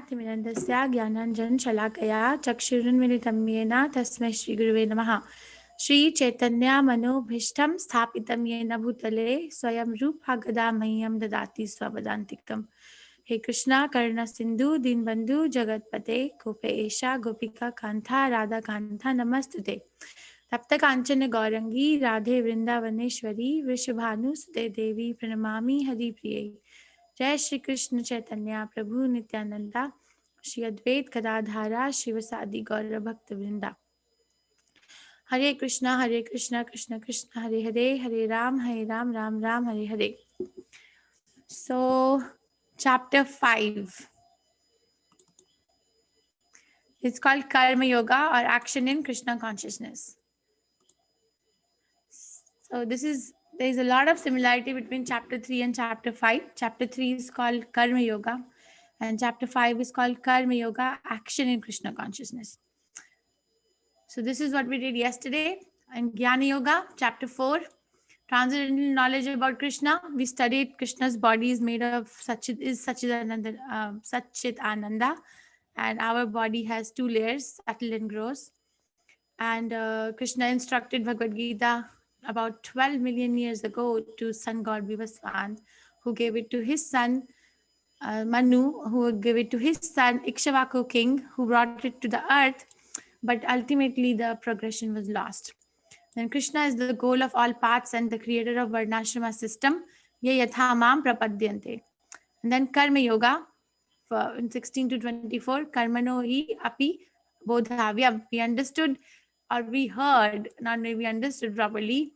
तिमिरन्दस्य ज्ञानाञ्जनशलाकया चक्षुरुन्मिलितं येन तस्मै श्रीगुरुवे नमः। श्रीचैतन्यमनोभीष्टं स्थापितं येन भूतले स्वयं रूपा गदा मह्यं ददाति स्वपदान्तिकम्। हे कृष्णा करुणा सिन्धु दीनबन्धु जगत्पते गोपेशा गोपिका कान्ता राधा कान्ता नमस्तुते। तप्त कांचन गौरंगी राधे वृंदावनेश्वरी वृषभानुसुते देवी प्रणमामि हरिप्रिये। जय श्री कृष्ण चैतन्य प्रभु नित्यानंदा श्री अद्वैत गदाधारा शिवसादि गौर भक्त वृंदा। हरे कृष्णा कृष्ण कृष्ण हरे हरे, हरे Ram Ram Ram Hare Hare. So chapter 5, it's called Karma Yoga or Action in Krishna Consciousness. So there is a lot of similarity between chapter 3 and chapter 5. Chapter 3 is called Karma Yoga and chapter 5 is called Karma Yoga, Action in Krishna Consciousness. So this is what we did yesterday in Jnana Yoga, chapter 4, transcendental knowledge about Krishna. We studied Krishna's body is made of Satchit Ananda, and our body has two layers, subtle and gross. And Krishna instructed Bhagavad Gita about 12 million years ago to sun god Vivasvan, who gave it to his son Manu, who gave it to his son Ikshvaku king, who brought it to the earth, but ultimately the progression was lost. Then Krishna is the goal of all paths and the creator of Varnashrama system. Ye yatha mam prapadyante. And then Karma Yoga, in 16 to 24, Karmano hi api bodhavyam. We understood, or we heard, not maybe understood properly,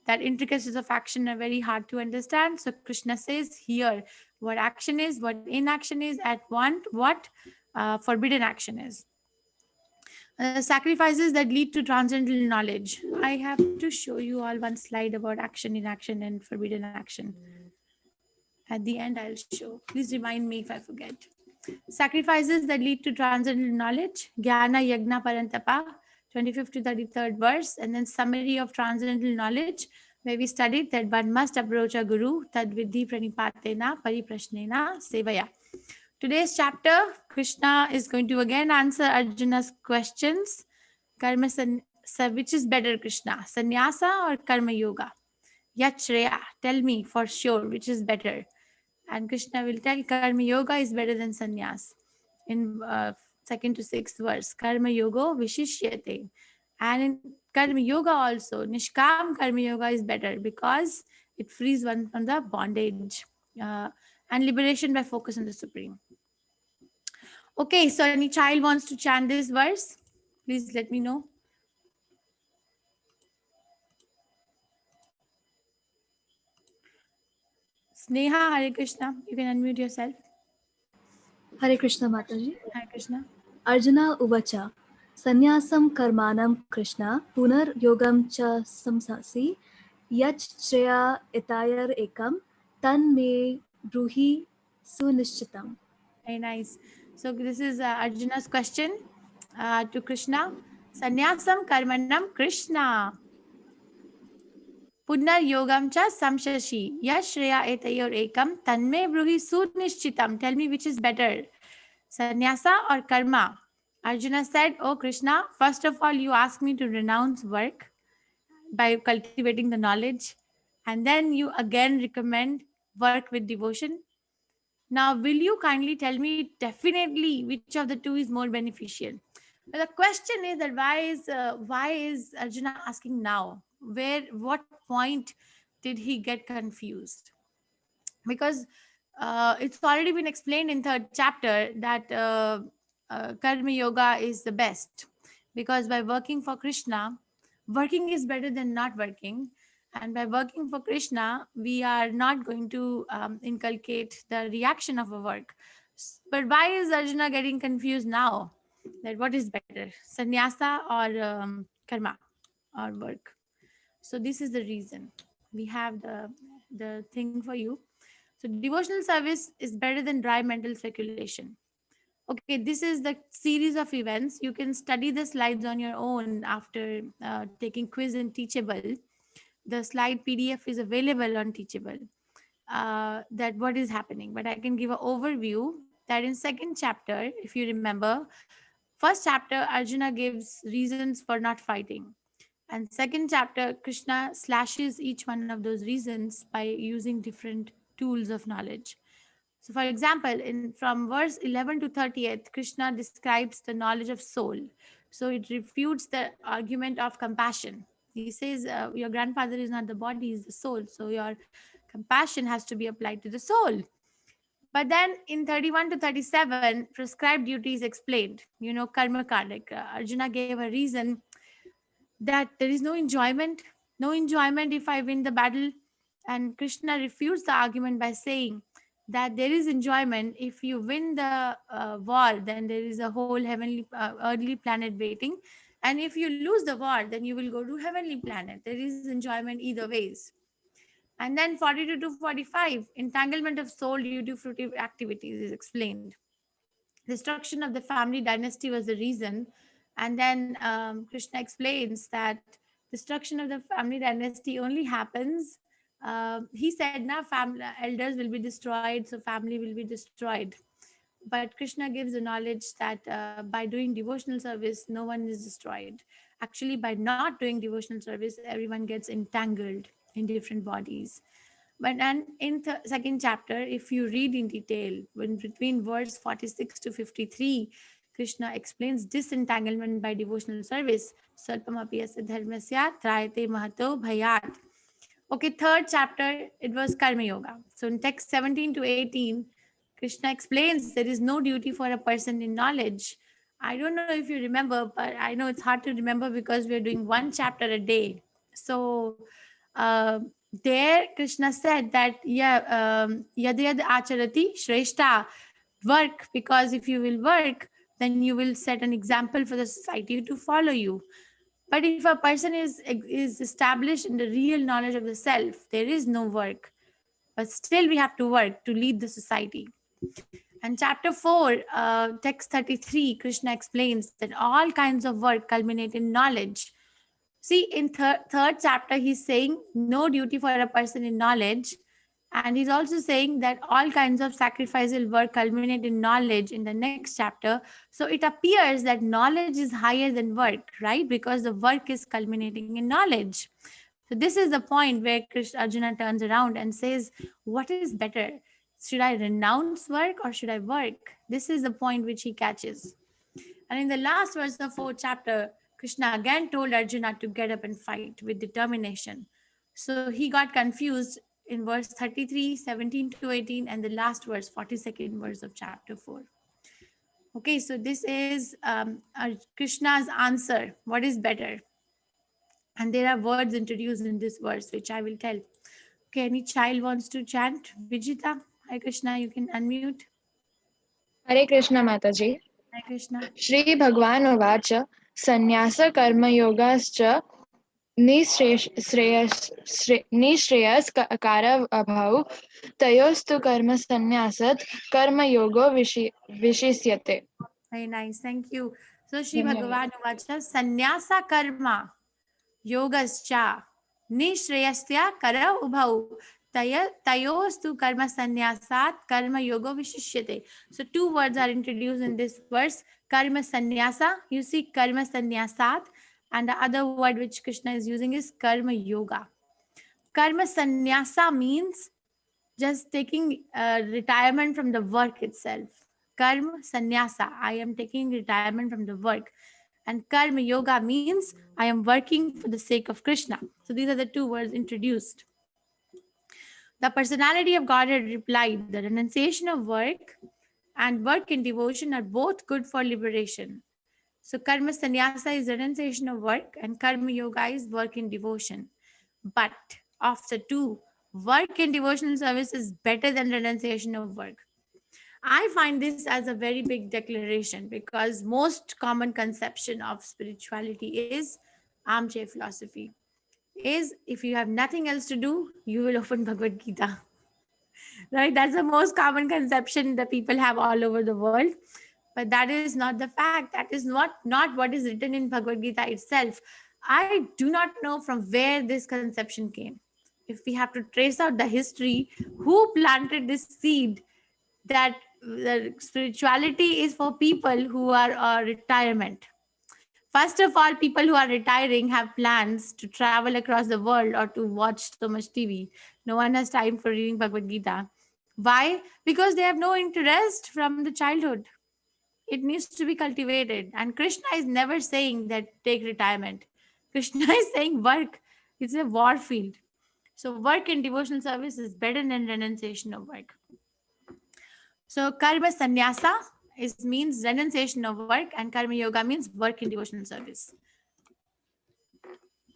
that intricacies of action are very hard to understand. So Krishna says here what action is, what inaction is, at what forbidden action is. Sacrifices that lead to transcendental knowledge. I have to show you all one slide about action, inaction, and forbidden action. At the end, I'll show. Please remind me if I forget. Sacrifices that lead to transcendental knowledge. Jnana Yagna Parantapa, 25th to 33rd verse. And then summary of transcendental knowledge, where we studied that one must approach a guru, tad vidhi pranipatena pariprashnena sevaya. Today's chapter, Krishna is going to again answer Arjuna's questions. Which is better, Krishna? Sannyasa or Karma Yoga? Yachreya, tell me for sure which is better. And Krishna will tell Karma Yoga is better than sannyas. In 2nd to 6th verse, Karma Yoga Vishishyate. And in Karma Yoga also, Nishkam Karma Yoga is better because it frees one from the bondage and liberation by focus on the Supreme. Okay, so any child wants to chant this verse? Please let me know. Sneha, Hare Krishna. You can unmute yourself. Hare Krishna Mataji. Hare Krishna. Arjuna Uvacha. Sannyasam karmanam Krishna punar yogam cha samsasi yach shreya etayar ekam tan me bruhi sunishchitam. Very nice. So this is Arjuna's question to Krishna. Sannyasam karmanam Krishna. Punar yogam cha samshashi. Yashreya etayor ekam tanme bruhi sunishchitam. Tell me which is better, sannyasa or karma? Arjuna said, oh Krishna, first of all, you ask me to renounce work by cultivating the knowledge. And then you again recommend work with devotion. Now, will you kindly tell me definitely which of the two is more beneficial? Well, the question is that why is Arjuna asking now? What point did he get confused? Because it's already been explained in 3rd chapter that Karma Yoga is the best, because by working for Krishna, working is better than not working. And by working for Krishna, we are not going to inculcate the reaction of a work. But why is Arjuna getting confused now? That what is better, sannyasa or karma or work? So this is the reason. We have the thing for you. So devotional service is better than dry mental speculation. Okay, this is the series of events. You can study the slides on your own after taking quiz in Teachable. The slide PDF is available on Teachable. That what is happening, but I can give an overview that in second chapter, if you remember, first chapter Arjuna gives reasons for not fighting, and second chapter Krishna slashes each one of those reasons by using different tools of knowledge. So for example, in from verse 11 to 30th, Krishna describes the knowledge of soul. So it refutes the argument of compassion. He says your grandfather is not the body, is the soul, so your compassion has to be applied to the soul. But then in 31 to 37, prescribed duties explained, karma kardik. Arjuna gave a reason that there is no enjoyment if I win the battle. And Krishna refutes the argument by saying that there is enjoyment if you win the war, then there is a whole heavenly, earthly planet waiting. And if you lose the war, then you will go to heavenly planet. There is enjoyment either ways. And then 42 to 45, entanglement of soul due to fruitive activities is explained. Destruction of the family dynasty was the reason. And then Krishna explains that destruction of the family dynasty only happens. He said, "Now, family elders will be destroyed, so family will be destroyed." But Krishna gives the knowledge that by doing devotional service, no one is destroyed. Actually, by not doing devotional service, everyone gets entangled in different bodies. But and in the second chapter, if you read in detail, when between verse 46 to 53, Krishna explains disentanglement by devotional service. Salpamapi asya dharmasya trayate mahato bhayat. Okay, third chapter, it was Karma Yoga. So in text 17 to 18, Krishna explains there is no duty for a person in knowledge. I don't know if you remember, but I know it's hard to remember because we're doing one chapter a day. So uh, there, Krishna said that, yad yad acharati shrestha, work, because if you will work, then you will set an example for the society to follow you. But if a person is established in the real knowledge of the self, there is no work. But still, we have to work to lead the society. And chapter 4, text 33, Krishna explains that all kinds of work culminate in knowledge. See, in third chapter, he's saying no duty for a person in knowledge. And he's also saying that all kinds of sacrificial work culminate in knowledge in the next chapter. So it appears that knowledge is higher than work, right? Because the work is culminating in knowledge. So this is the point where Krishna Arjuna turns around and says, what is better? Should I renounce work or should I work? This is the point which he catches. And in the last verse of fourth chapter, Krishna again told Arjuna to get up and fight with determination. So he got confused in verse 33, 17 to 18, and the last verse, 42nd verse of chapter 4. Okay, so this is Krishna's answer. What is better? And there are words introduced in this verse, which I will tell. Okay, any child wants to chant? Vijita, hi Krishna, you can unmute. Hare Krishna Mataji. Hi Krishna. Shri Bhagwan Uvacha Sannyasa Karma Yogascha Nishreyas Kara Abhav Tayostu Karma Sannyasat Karma Yogo Vishisyate. Very nice, thank you. So Shri Dhanyavad. Bhagavan Uvacha Sannyasa Karma Yogascha Nishreyasya Kara Ubhau Tayostu Karma Sannyasat Karma Yogo Vishishyate. So two words are introduced in this verse. Karma Sannyasa, you see Karma Sannyasat, and the other word which Krishna is using is Karma Yoga. Karma Sannyasa means just taking retirement from the work itself. Karma Sannyasa, I am taking retirement from the work. And Karma Yoga means I am working for the sake of Krishna. So these are the two words introduced. The personality of Godhead replied, the renunciation of work and work in devotion are both good for liberation. So Karma Sannyasa is renunciation of work and Karma Yoga is work in devotion. But of the two, work in devotional service is better than renunciation of work. I find this as a very big declaration because most common conception of spirituality is armchair philosophy. Is if you have nothing else to do, you will open Bhagavad Gita. Right? That's the most common conception that people have all over the world. But that is not the fact. That is not what is written in Bhagavad Gita itself. I do not know from where this conception came. If we have to trace out the history, who planted this seed that the spirituality is for people who are retirement. First of all, people who are retiring have plans to travel across the world or to watch so much TV. No one has time for reading Bhagavad Gita. Why? Because they have no interest from the childhood. It needs to be cultivated. And Krishna is never saying that take retirement. Krishna is saying work. It's a war field. So work in devotional service is better than renunciation of work. So karma sannyasa is means renunciation of work, and karma yoga means work in devotional service.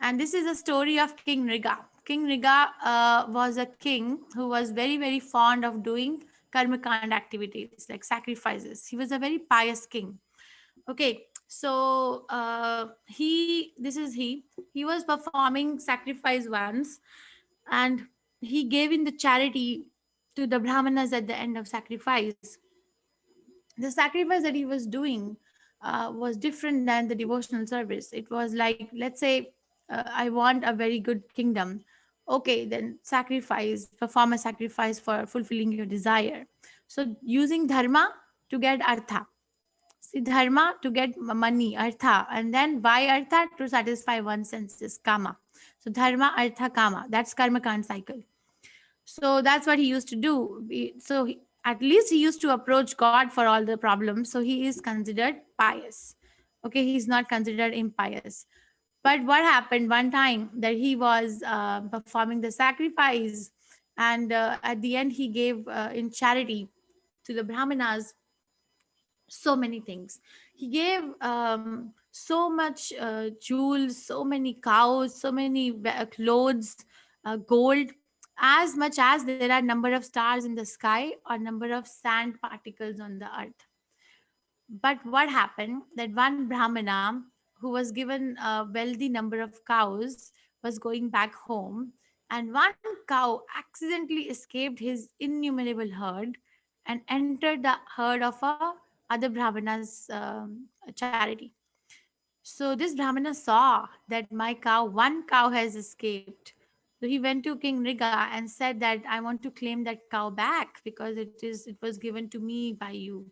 And this is a story of King Riga. King Riga was a king who was very, very fond of doing karma kand activities like sacrifices. He was a very pious king. Okay, so he was performing sacrifice once, and he gave in the charity to the brahmanas at the end of sacrifice. The sacrifice that he was doing was different than the devotional service. It was like, let's say, I want a very good kingdom. Okay, then perform a sacrifice for fulfilling your desire. So using dharma to get artha. See, dharma to get money, artha, and then why artha? To satisfy one's senses, kama. So dharma, artha, kama. That's karma kand cycle. So that's what he used to do. At least he used to approach God for all the problems. So he is considered pious. Okay, he's not considered impious. But what happened one time that he was performing the sacrifice, and at the end he gave in charity to the brahmanas so many things. He gave so much jewels, so many cows, so many clothes, gold, as much as there are number of stars in the sky or number of sand particles on the earth. But what happened that one brahmana who was given a wealthy number of cows was going back home, and one cow accidentally escaped his innumerable herd and entered the herd of a other brahmana's charity. So this brahmana saw that one cow has escaped. So he went to King Riga and said that I want to claim that cow back because it was given to me by you.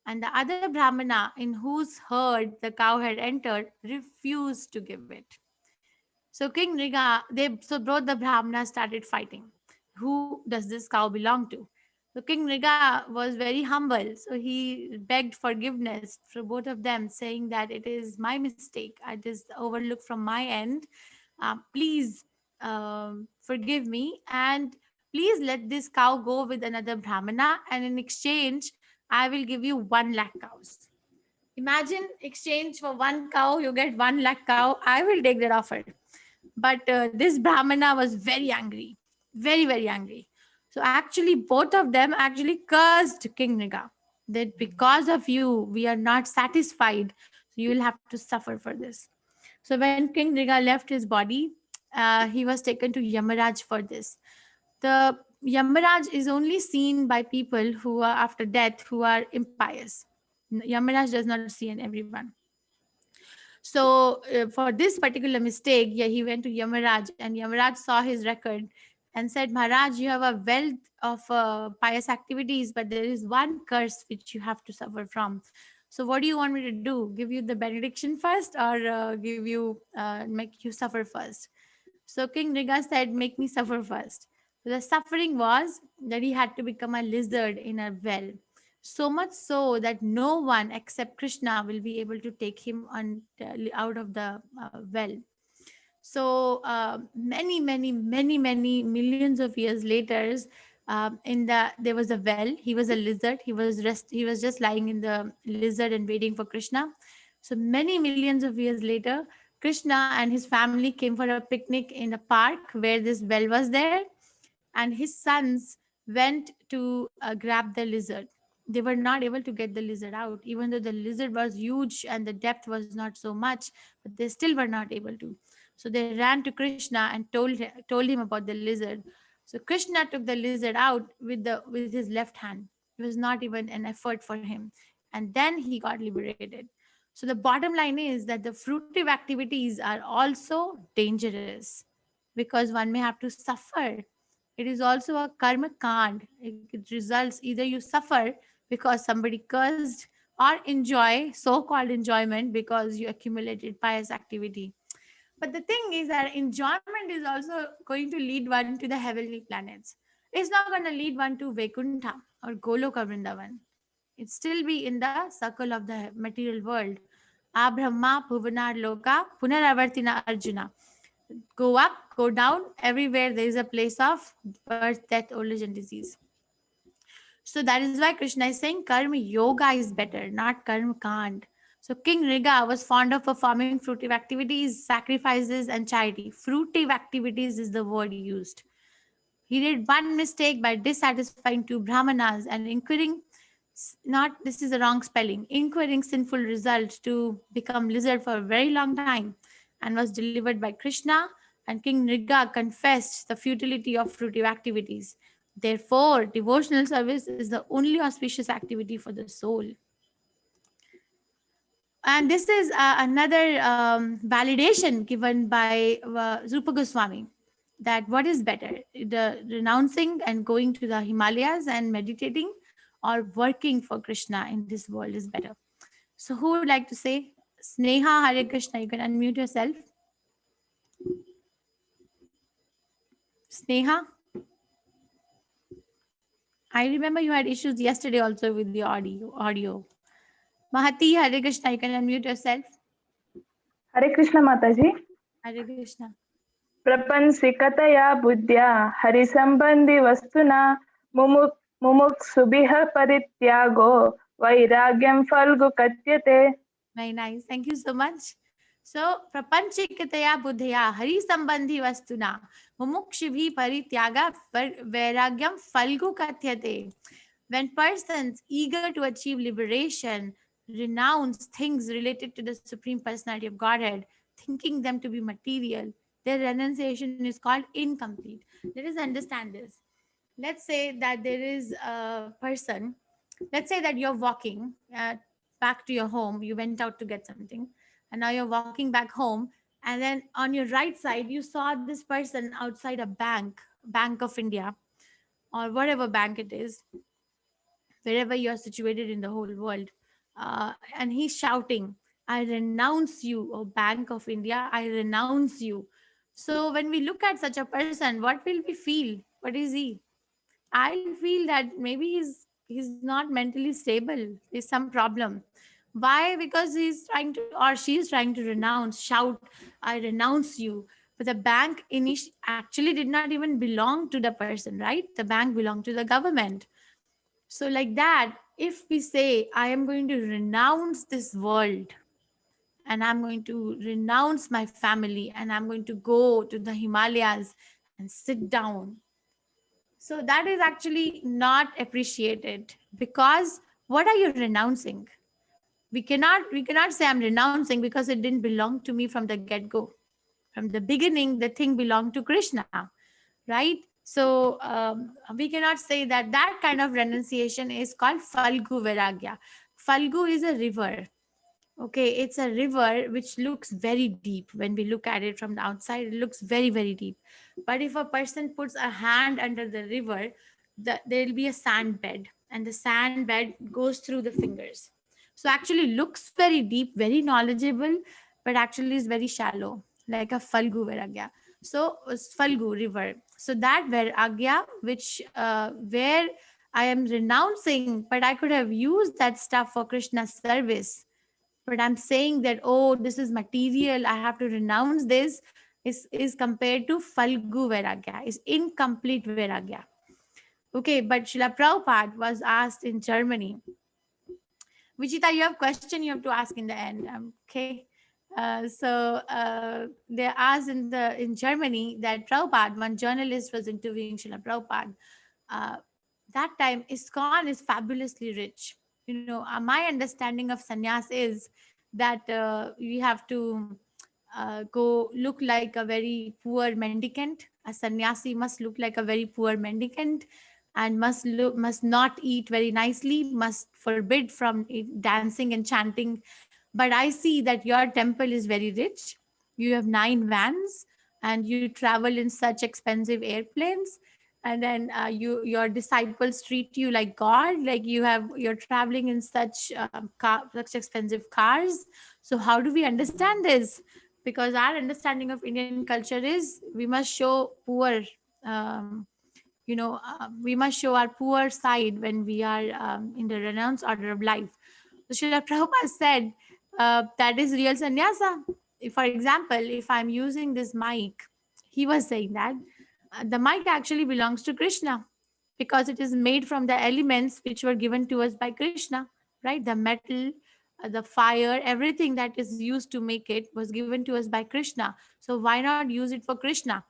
And the other brahmana in whose herd the cow had entered refused to give it. So King Riga, so both the brahmanas started fighting. Who does this cow belong to? So King Riga was very humble. So he begged forgiveness for both of them, saying that it is my mistake. I just overlooked from my end. Please forgive me, and please let this cow go with another brahmana, and in exchange, I will give you 1 lakh cows. Imagine exchange for 1 cow, you get 1 lakh cow. I will take that offer. But this brahmana was very angry, very, very angry. So actually, both of them actually cursed King Niga that because of you, we are not satisfied. So you will have to suffer for this. So when King Niga left his body, he was taken to Yamaraj for this. The Yamaraj is only seen by people who are after death who are impious. Yamaraj does not see in everyone. So for this particular mistake, yeah, he went to Yamaraj, and Yamaraj saw his record and said, Maharaj, you have a wealth of pious activities, but there is one curse which you have to suffer from. So what do you want me to do? Give you the benediction first, or make you suffer first? So King Riga said, make me suffer first. So the suffering was that he had to become a lizard in a well. So much so that no one except Krishna will be able to take him out of the well. So many millions of years later, there was a well. He was a lizard. He was just lying in the lizard and waiting for Krishna. So many millions of years later, Krishna and his family came for a picnic in a park where this well was there, and his sons went to grab the lizard. They were not able to get the lizard out, even though the lizard was huge and the depth was not so much, but they still were not able to. So they ran to Krishna and told him about the lizard. So Krishna took the lizard out with his left hand. It was not even an effort for him, and then he got liberated. So the bottom line is that the fruitive activities are also dangerous because one may have to suffer. It is also a karma kand. It results either you suffer because somebody cursed, or enjoy so-called enjoyment because you accumulated pious activity. But the thing is that enjoyment is also going to lead one to the heavenly planets. It's not going to lead one to Vaikuntha or Goloka Vrindavan. It still be in the circle of the material world. Abrahma Bhuvanar Loka Punaravartina Arjuna. Go up, go down, everywhere there is a place of birth, death, old age, and disease. So that is why Krishna is saying karma yoga is better, not karma kand. So King Riga was fond of performing fruitive activities, sacrifices, and charity. Fruitive activities is the word used. He did one mistake by dissatisfying two brahmanas and incurring, not, this is the wrong spelling, incurring sinful results to become lizard for a very long time, and was delivered by Krishna. And King Nriga confessed the futility of fruitive activities. Therefore, devotional service is the only auspicious activity for the soul. And this is another validation given by Rupa Goswami, that what is better, the renouncing and going to the Himalayas and meditating, or working for Krishna in this world is better. So who would like to say? Sneha, Hare Krishna, you can unmute yourself. Sneha, I remember you had issues yesterday also with the audio. Mahati, Hare Krishna, you can unmute yourself. Hare Krishna Mataji. Hare Krishna. प्रपंसिकतया बुद्ध्या हरिसंबंधी वस्तुना मुमुक्षुभिः परित्यागो वैराग्यं फल्गु कथ्यते. Very nice. Thank you so much. So, prapanchikataya buddhaya hari sambandhi vastuna mumukshibhi parityaga vairagyam falgu kathyate. When persons eager to achieve liberation renounce things related to the Supreme Personality of Godhead, thinking them to be material, their renunciation is called incomplete. Let us understand this. Let's say that there is a person, let's say that you're walking back to your home, you went out to get something, and now you're walking back home, and then on your right side, you saw this person outside a Bank of India, or whatever bank it is, wherever you are situated in the whole world. And he's shouting, I renounce you, oh Bank of India, I renounce you. So when we look at such a person, what will we feel? What is he? I feel that maybe he's not mentally stable. There's some problem. Why? Because he's trying to, or she's trying to renounce, shout, I renounce you. But the bank actually did not even belong to the person, right? The bank belonged to the government. So like that, if we say, I am going to renounce this world, and I'm going to renounce my family, and I'm going to go to the Himalayas and sit down. So that is actually not appreciated, because what are you renouncing? We cannot say I'm renouncing because it didn't belong to me from the get-go. From the beginning, the thing belonged to Krishna, right? So we cannot say that that kind of renunciation is called Falgu Vairagya. Falgu is a river. Okay, it's a river which looks very deep. When we look at it from the outside, it looks very, very deep. But if a person puts a hand under the river, there will be a sand bed, and the sand bed goes through the fingers. So actually looks very deep, very knowledgeable, but actually is very shallow, like a Falgu Vairagya. So Falgu river. So that Vairagya, which where I am renouncing, but I could have used that stuff for Krishna's service. But I'm saying that, oh, this is material, I have to renounce this, is compared to Falgu Vairagya, is incomplete Vairagya. Okay, but Srila Prabhupada was asked in Germany. Vichita, you have a question you have to ask in the end. Okay. They asked in Germany that Prabhupada, one journalist was interviewing Srila Prabhupada. That time, ISKCON is fabulously rich. My understanding of sannyas is that we have to go look like a very poor mendicant. A sannyasi must look like a very poor mendicant, and must not eat very nicely, must forbid from dancing and chanting. But I see that your temple is very rich. You have 9 vans, and you travel in such expensive airplanes. and then your disciples treat you like god, like you're traveling in such expensive cars. So how do we understand this? Because our understanding of Indian culture is we must show poor, um, we must show our poor side when we are in the renounced order of life. So Srila Prabhupada said that is real sannyasa. For example, if I'm using this mic, he was saying that the mic actually belongs to Krishna because it is made from the elements which were given to us by Krishna, right? The metal, the fire, everything that is used to make it was given to us by Krishna. So why not use it for Krishna?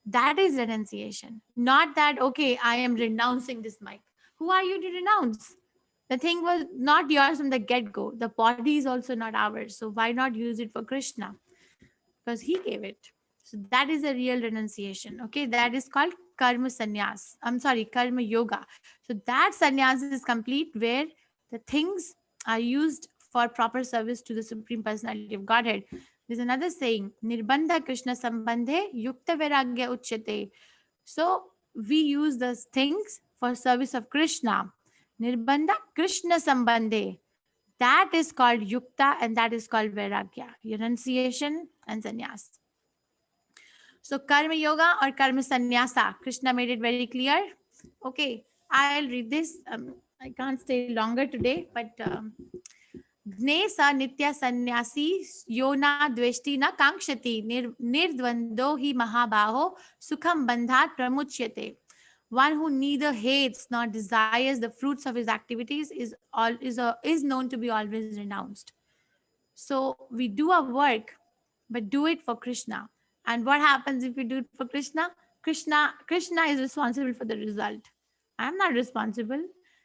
That is renunciation. Not that, okay, I am renouncing this mic. Who are you to renounce? The thing was not yours from the get go. The body is also not ours. So why not use it for Krishna? Because he gave it. So that is a real renunciation. Okay, that is called karma sannyas. I'm sorry, karma yoga. So that sannyas is complete where the things are used for proper service to the Supreme Personality of Godhead. There's another saying, Nirbandha Krishna Sambandhe Yukta Vairagya Uchyate. So we use those things for service of Krishna. Nirbandha Krishna Sambandhe. That is called Yukta and that is called Vairagya, renunciation and sannyas. So Karma Yoga or Karma Sannyasa, Krishna made it very clear. Okay, I'll read this. I can't stay longer today, but Gne sa nitya sannyasi yona dveshti na kankshati nirdvando hi mahabaho sukham bandhat pramuchyate. One who neither hates nor desires the fruits of his activities is known to be always renounced. So we do our work, but do it for Krishna. And what happens if we do it for Krishna? Krishna is responsible for the result. I'm not responsible.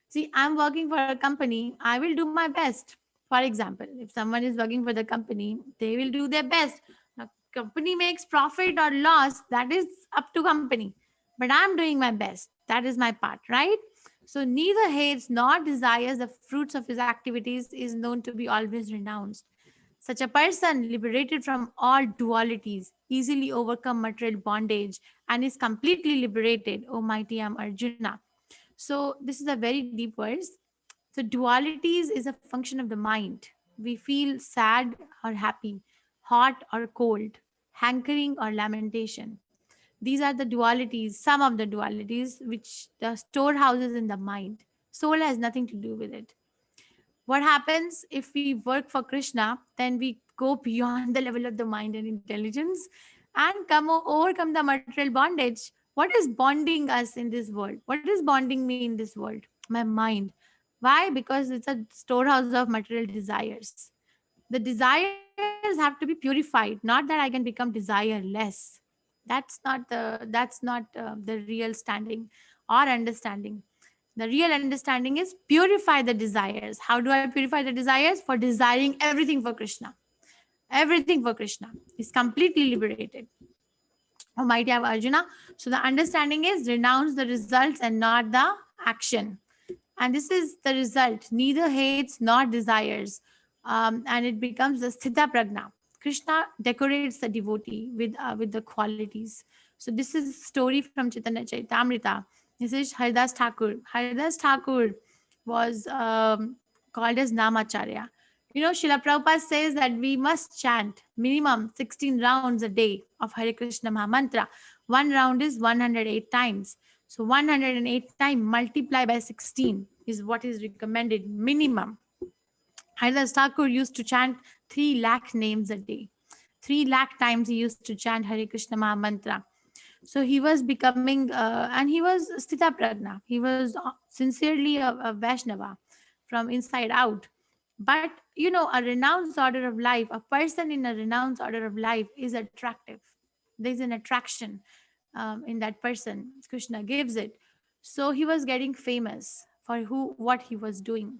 See, I'm working for a company. I will do my best. For example, if someone is working for the company, they will do their best. Now, company makes profit or loss, that is up to company. But I'm doing my best. That is my part, right? So neither hates nor desires the fruits of his activities is known to be always renounced. Such a person, liberated from all dualities, easily overcome material bondage, and is completely liberated, O mighty am Arjuna. So, this is a very deep verse. So, dualities is a function of the mind. We feel sad or happy, hot or cold, hankering or lamentation. These are the dualities, some of the dualities, which the storehouses in the mind. Soul has nothing to do with it. What happens if we work for Krishna? Then we go beyond the level of the mind and intelligence and overcome the material bondage. What is bonding us in this world? What is bonding me in this world? My mind. Why? Because it's a storehouse of material desires. The desires have to be purified, not that I can become desireless. That's not the real standing or understanding. The real understanding is purify the desires. How do I purify the desires? For desiring everything for Krishna. Everything for Krishna is completely liberated. Oh, mighty of Arjuna. So the understanding is renounce the results and not the action. And this is the result. Neither hates nor desires. And it becomes the sthita pragna. Krishna decorates the devotee with the qualities. So this is a story from Chaitanya Charitamrita. This is Haridas Thakur. Haridas Thakur was called as Namacharya. Srila Prabhupada says that we must chant minimum 16 rounds a day of Hare Krishna Mahamantra. One round is 108 times. So 108 times multiplied by 16 is what is recommended minimum. Haridas Thakur used to chant 3 lakh names a day. 3 lakh times he used to chant Hare Krishna Mahamantra. So he was becoming, and he was Sthita Pragna. He was sincerely a Vaishnava from inside out. But, a renounced order of life, a person in a renounced order of life is attractive. There's an attraction in that person. Krishna gives it. So he was getting famous for what he was doing.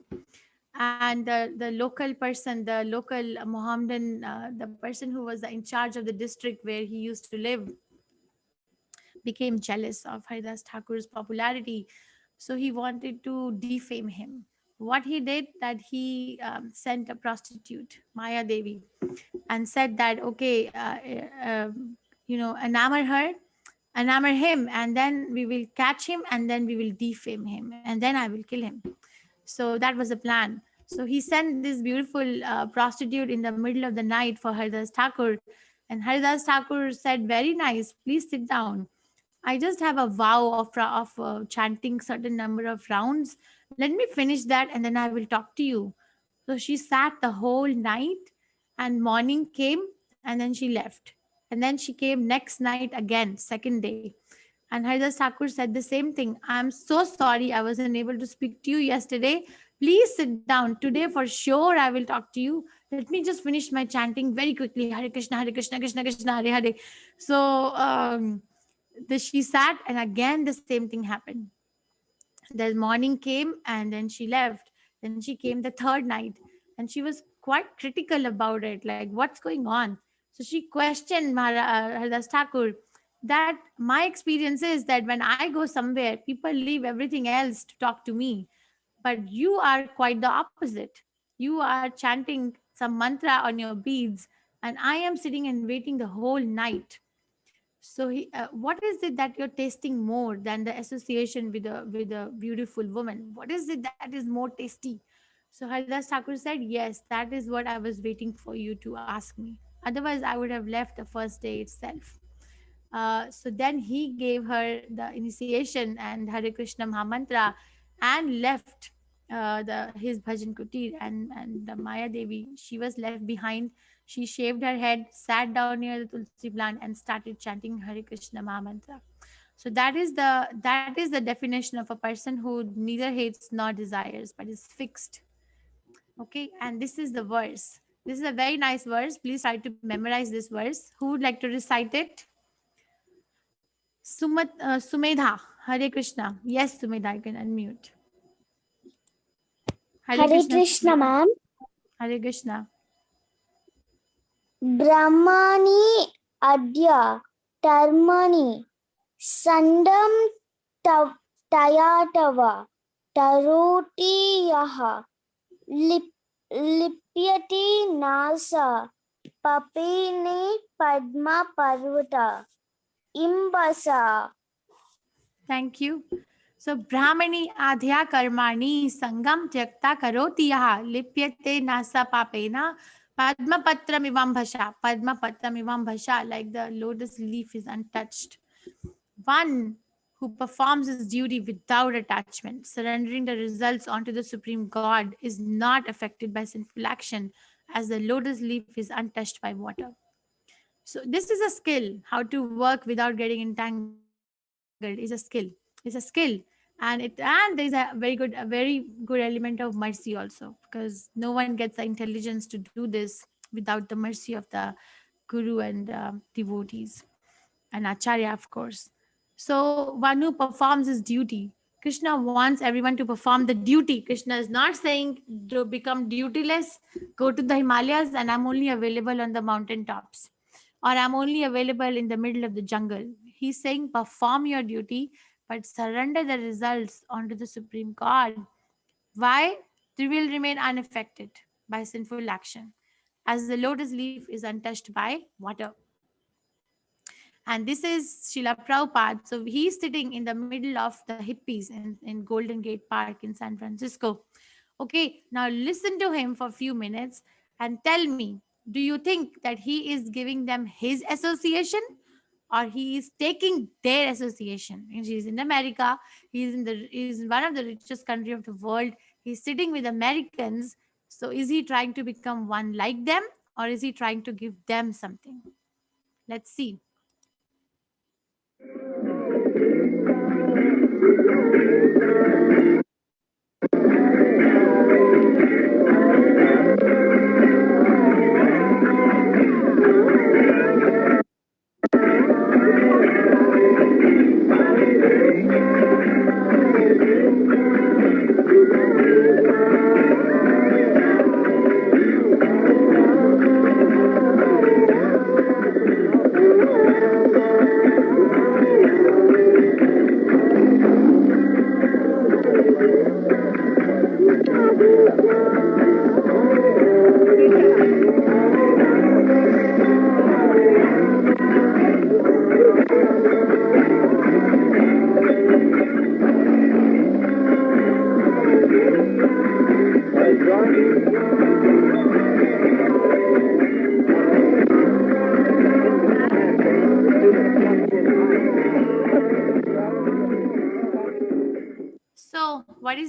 And the local person, the local Mohammedan, the person who was in charge of the district where he used to live, became jealous of Haridas Thakur's popularity. So he wanted to defame him. What he did, that he sent a prostitute, Maya Devi, and said that, okay, enamor her enamor him, and then we will catch him, and then we will defame him, and then I will kill him. So that was the plan. So he sent this beautiful prostitute in the middle of the night for Haridas Thakur. And Haridas Thakur said, very nice, please sit down. I just have a vow of chanting certain number of rounds. Let me finish that and then I will talk to you. So she sat the whole night, and morning came, and then she left. And then she came next night again, second day. And Haridas Thakur said the same thing. I'm so sorry I wasn't able to speak to you yesterday. Please sit down. Today for sure I will talk to you. Let me just finish my chanting very quickly. Hare Krishna, Hare Krishna, Krishna Krishna, Hare Hare. So she sat, and again the same thing happened. The morning came, and then she left. Then she came the third night, and she was quite critical about it, like what's going on. So she questioned Haridas Thakur that my experience is that when I go somewhere, people leave everything else to talk to me, but you are quite the opposite. You are chanting some mantra on your beads, and I am sitting and waiting the whole night. So, what is it that you're tasting more than the association with a beautiful woman? What is it that is more tasty? So Haridas Thakur said, yes, that is what I was waiting for you to ask me. Otherwise, I would have left the first day itself. So then he gave her the initiation and Hare Krishna Mahamantra, and left his bhajan kutir, and the Maya Devi, she was left behind. She shaved her head, sat down near the tulsi plant, and started chanting Hare Krishna Mahamantra. So that is the definition of a person who neither hates nor desires, but is fixed. Okay, and this is the verse. This is a very nice verse. Please try to memorize this verse. Who would like to recite it? Sumedha, Hare Krishna. Yes, Sumedha, I can unmute. Hare Krishna, Sumedha. ma'am. Hare Krishna. Brahmani adya tarmani sandam tayatava taruti yaha lipyati nasa papini padma parvata imbasa. Thank you. So, Brahmani adhya karmani sangam tyakta karoti yaha lipyate nasa papena padma patram ivam bhasha. Padma patram ivam bhasha, like the lotus leaf is untouched. One who performs his duty without attachment, surrendering the results onto the Supreme God, is not affected by sinful action, as the lotus leaf is untouched by water. So this is a skill. How to work without getting entangled is a skill. It's a skill, and there is a very good element of mercy also, because no one gets the intelligence to do this without the mercy of the guru and devotees and acharya, of course. So one who performs his duty. Krishna wants everyone to perform the duty. Krishna is not saying to become dutyless, go to the Himalayas and I'm only available on the mountain tops, or I'm only available in the middle of the jungle. He's saying perform your duty, but surrender the results onto the Supreme God. Why? They will remain unaffected by sinful action, as the lotus leaf is untouched by water. And this is Srila Prabhupada. So he's sitting in the middle of the hippies in Golden Gate Park in San Francisco. Okay, now listen to him for a few minutes and tell me, do you think that he is giving them his association, or he is taking their association? And he's in America. He's in one of the richest country of the world. He's sitting with Americans. So is he trying to become one like them, or is he trying to give them something? Let's see.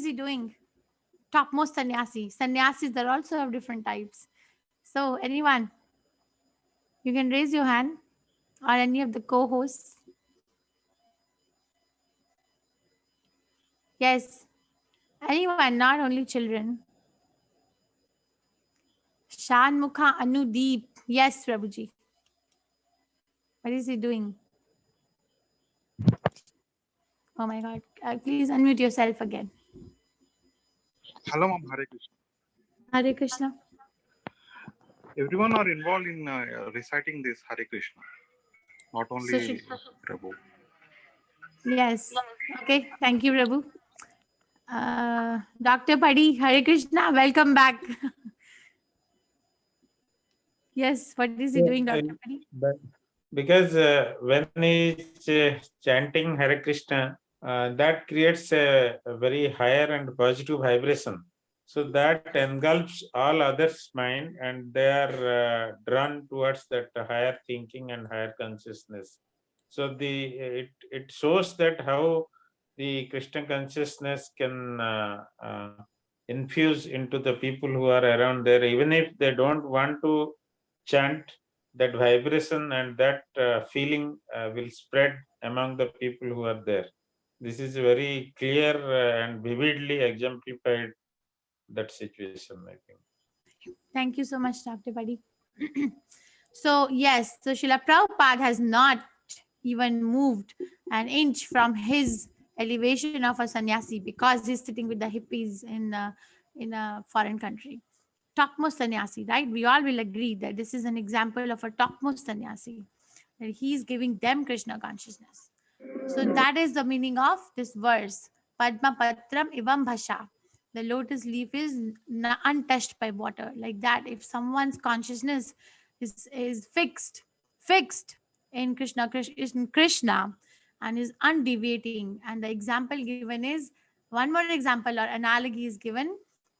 he doing? Topmost sannyasi. Sannyasis, there are also of different types. So anyone, you can raise your hand, or any of the co-hosts. Yes, anyone, not only children. Shanmukha Anudeep. Yes, Prabhuji. What is he doing? Oh my God. Please unmute yourself again. Hello, Ma'am. Hare Krishna. Hare Krishna. Everyone are involved in reciting this Hare Krishna, not So only Prabhu. yes. Okay. Thank you, Prabhu. Dr. Padi, Hare Krishna. Welcome back. Yes. What is he doing, Dr. Padi? Because when he is chanting Hare Krishna, that creates a very higher and positive vibration. So that engulfs all others' mind, and they are drawn towards that higher thinking and higher consciousness. So it shows that how the Krishna consciousness can infuse into the people who are around there, even if they don't want to chant. That vibration and that feeling will spread among the people who are there. This is very clear and vividly exemplified that situation, I think. Thank you so much, Dr. Padi. So yes, so Srila Prabhupada has not even moved an inch from his elevation of a sannyasi because he's sitting with the hippies in a foreign country. Topmost sannyasi, right? We all will agree that this is an example of a topmost sannyasi, that he's giving them Krishna consciousness. So that is the meaning of this verse. Padma Patram Ivam Bhasha. The lotus leaf is untouched by water. Like that, if someone's consciousness is fixed in Krishna and is undeviating. And the example given is, one more example or analogy is given,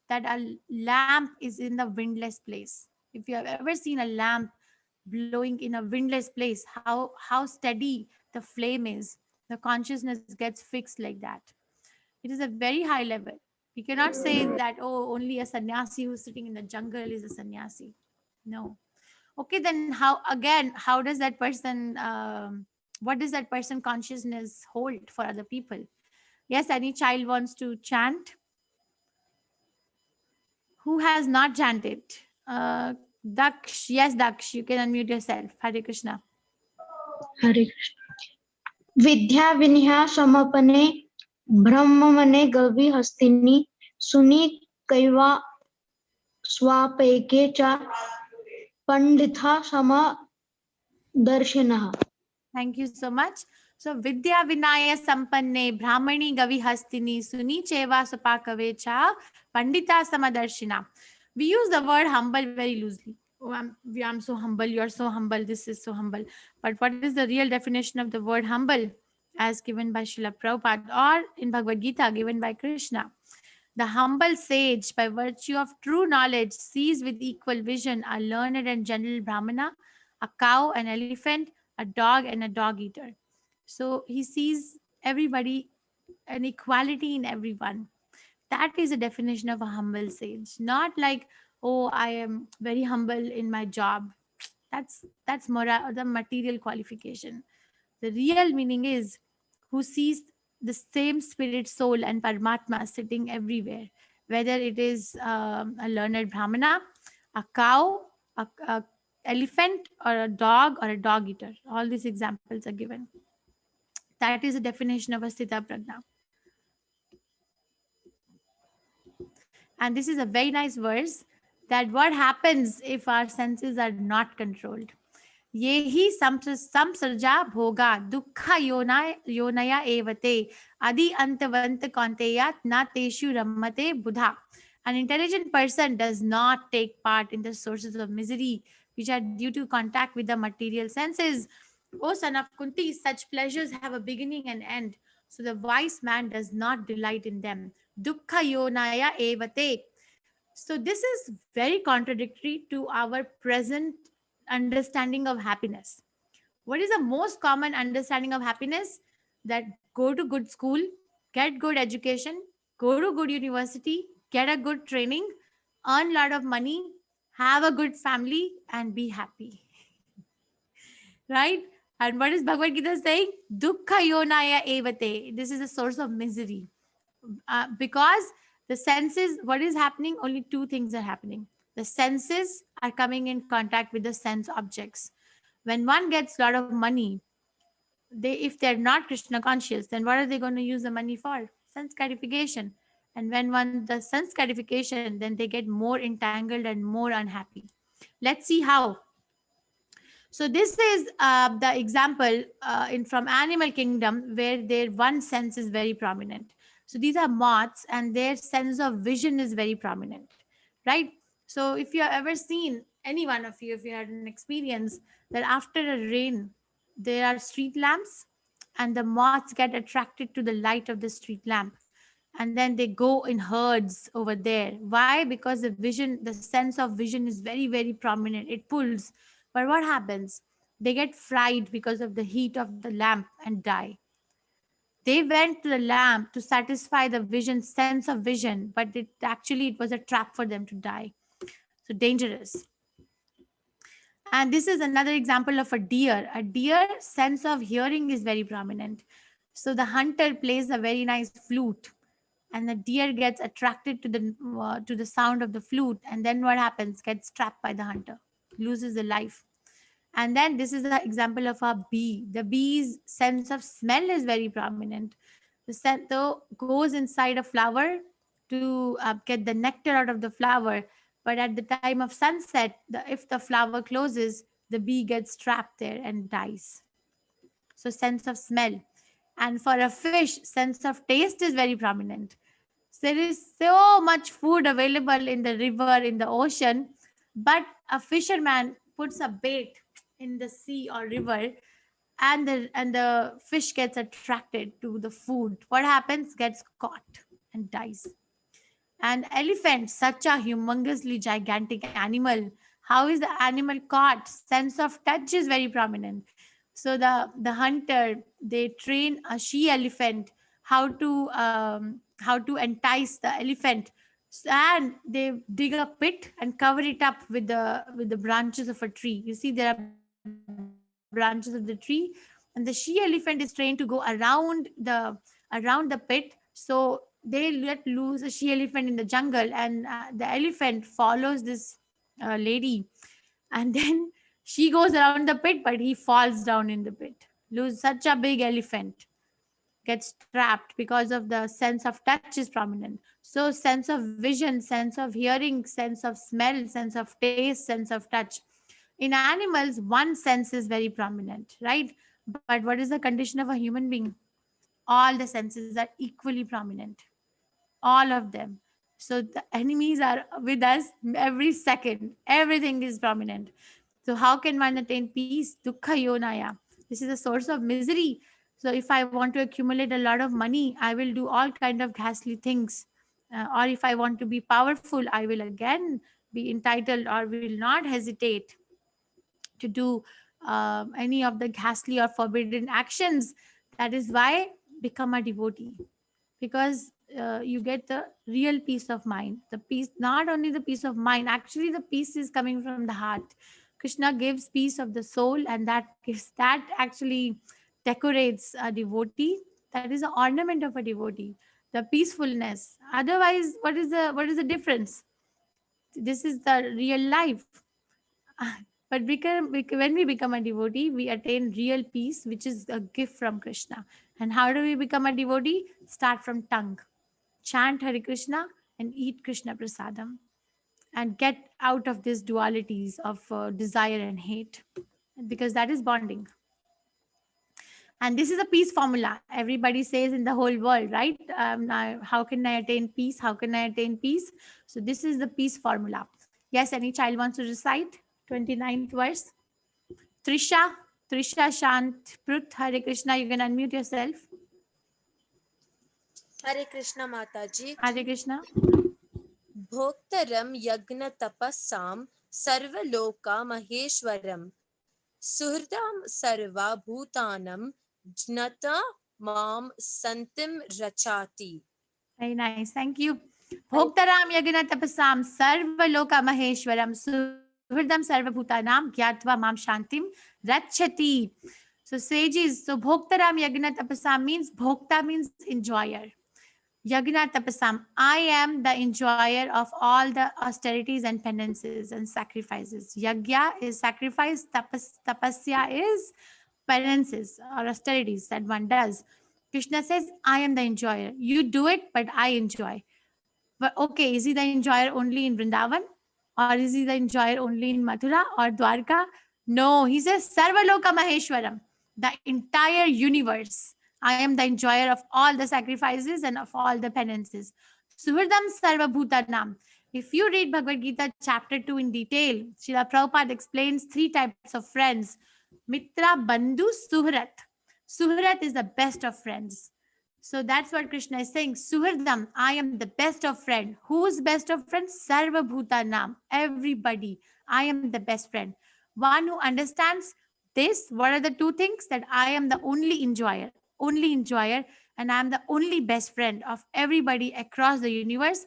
that a lamp is in the windless place. If you have ever seen a lamp blowing in a windless place, how steady the flame is, the consciousness gets fixed like that. It is a very high level. We cannot say that, oh, only a sannyasi who's sitting in the jungle is a sannyasi. No. Okay, then how does that person, what does that person consciousness hold for other people? Yes, any child wants to chant? Who has not chanted? Daksh, yes, Daksh, you can unmute yourself. Hare Krishna. हरे कृष्ण विद्या विनया समपने ब्रह्ममने गवि हस्तिनी सुनी cava स्वापैके च Pandita समदर्शिनः. Thank you so much. So, Vidya Vinaya Sampanne Brahmani Gavi Hastini Suni Cheva Sapakavecha Pandita Samadarshina. We use the word humble very loosely. Oh, I'm so humble, you're so humble, this is so humble. But what is the real definition of the word humble as given by Srila Prabhupada or in Bhagavad Gita given by Krishna? The humble sage, by virtue of true knowledge, sees with equal vision a learned and gentle Brahmana, a cow, an elephant, a dog, and a dog eater. So he sees everybody, an equality in everyone. That is a definition of a humble sage. Not like, oh, I am very humble in my job. That's more the material qualification. The real meaning is who sees the same spirit, soul, and Paramatma sitting everywhere, whether it is a learned Brahmana, a cow, a elephant, or a dog, or a dog eater. All these examples are given. That is a definition of a Sthita Prajna. And this is a very nice verse, that what happens if our senses are not controlled. Yehi samsarja bhoga dukkha yonaya evate adi antavant konteyat na teshu rammate buddha. An intelligent person does not take part in the sources of misery which are due to contact with the material senses. O son of Kunti, such pleasures have a beginning and end, so the wise man does not delight in them. Dukkha yonaya evate. So this is very contradictory to our present understanding of happiness. What is the most common understanding of happiness? That go to good school, get good education, go to good university, get a good training, earn a lot of money, have a good family, and be happy. Right? And what is Bhagavad Gita saying? Dukkha yonaya evate. This is a source of misery. Because the senses, what is happening? Only two things are happening. The senses are coming in contact with the sense objects. When one gets a lot of money, if they're not Krishna conscious, then what are they going to use the money for? Sense gratification. And when one does sense gratification, then they get more entangled and more unhappy. Let's see how. So this is the example in from animal kingdom where their one sense is very prominent. So these are moths and their sense of vision is very prominent, right? So if you have ever seen, any one of you, if you had an experience that after a rain there are street lamps and the moths get attracted to the light of the street lamp, and then they go in herds over there. Why? Because the vision, the sense of vision is very, very prominent. It pulls. But what happens? They get fried because of the heat of the lamp and die. They went to the lamp to satisfy the vision, sense of vision, but it was a trap for them to die. So dangerous. And this is another example of a deer. A deer sense of hearing is very prominent. So the hunter plays a very nice flute, and the deer gets attracted to the sound of the flute, and then what happens? Gets trapped by the hunter, loses the life. And then this is the example of a bee. The bee's sense of smell is very prominent. The scent though goes inside a flower to get the nectar out of the flower, but at the time of sunset, if the flower closes, the bee gets trapped there and dies. So sense of smell. And for a fish, sense of taste is very prominent. There is so much food available in the river, in the ocean, but a fisherman puts a bait in the sea or river, and the fish gets attracted to the food. What happens? Gets caught and dies. An elephant, such a humongously gigantic animal. How is the animal caught? Sense of touch is very prominent. So the hunter, they train a she elephant how to entice the elephant, and they dig a pit and cover it up with the branches of a tree. You see, there are branches of the tree, and the she elephant is trained to go around the pit. So they let loose a she elephant in the jungle, and the elephant follows this lady, and then she goes around the pit, but he falls down in the pit. Lose such a big elephant, gets trapped because of the sense of touch is prominent. So sense of vision, sense of hearing, sense of smell, sense of taste, sense of touch. In animals, one sense is very prominent, right? But what is the condition of a human being? All the senses are equally prominent, all of them. So the enemies are with us every second. Everything is prominent. So how can one attain peace? Dukkha yonaya. This is a source of misery. So if I want to accumulate a lot of money, I will do all kind of ghastly things. Or if I want to be powerful, I will again be entitled or will not hesitate to do any of the ghastly or forbidden actions. That is why become a devotee, because you get the real peace of mind. The peace, not only the peace of mind, actually the peace is coming from the heart. Krishna gives peace of the soul, and that actually decorates a devotee. That is the ornament of a devotee, the peacefulness. Otherwise, what is the difference? This is the real life. But when we become a devotee, we attain real peace, which is a gift from Krishna. And how do we become a devotee? Start from tongue. Chant Hare Krishna and eat Krishna prasadam, and get out of these dualities of desire and hate, because that is bonding. And this is a peace formula. Everybody says in the whole world, right? Now, how can I attain peace? How can I attain peace? So this is the peace formula. Yes, any child wants to recite 29th verse? Trisha Shant Prut Hare Krishna. You can unmute yourself. Hare Krishna Mataji. Hare Krishna. Bhoktaram yagna tapassam sarvaloka maheshwaram suhrdam sarva bhutanam jnata mam santim rachati. Very nice. Thank you. Bhoktaram yagna tapasam sarva loka maheshwaram suhridam sarva bhutanam gyatva mam shantim rachati. So sages, so bhoktaram yagna tapasam means bhokta means enjoyer. Yagna tapasam, I am the enjoyer of all the austerities and penances and sacrifices. Yagya is sacrifice, tapasya is penances or austerities that one does. Krishna says, I am the enjoyer. You do it, but I enjoy. But okay, is he the enjoyer only in Vrindavan? Or is he the enjoyer only in Mathura or Dwarka? No, he says, Sarvaloka Maheshwaram, the entire universe. I am the enjoyer of all the sacrifices and of all the penances. Suhridam Sarva Bhutanam. If you read Bhagavad Gita chapter 2 in detail, Srila Prabhupada explains 3 types of friends. Mitra, Bandhu, Suhrat. Suhrat is the best of friends. So that's what Krishna is saying. Suhridam, I am the best of friend. Who's best of friends? Sarva Bhutanam. Everybody. I am the best friend. One who understands this, what are the 2 things? That I am the only enjoyer, and I am the only best friend of everybody across the universe.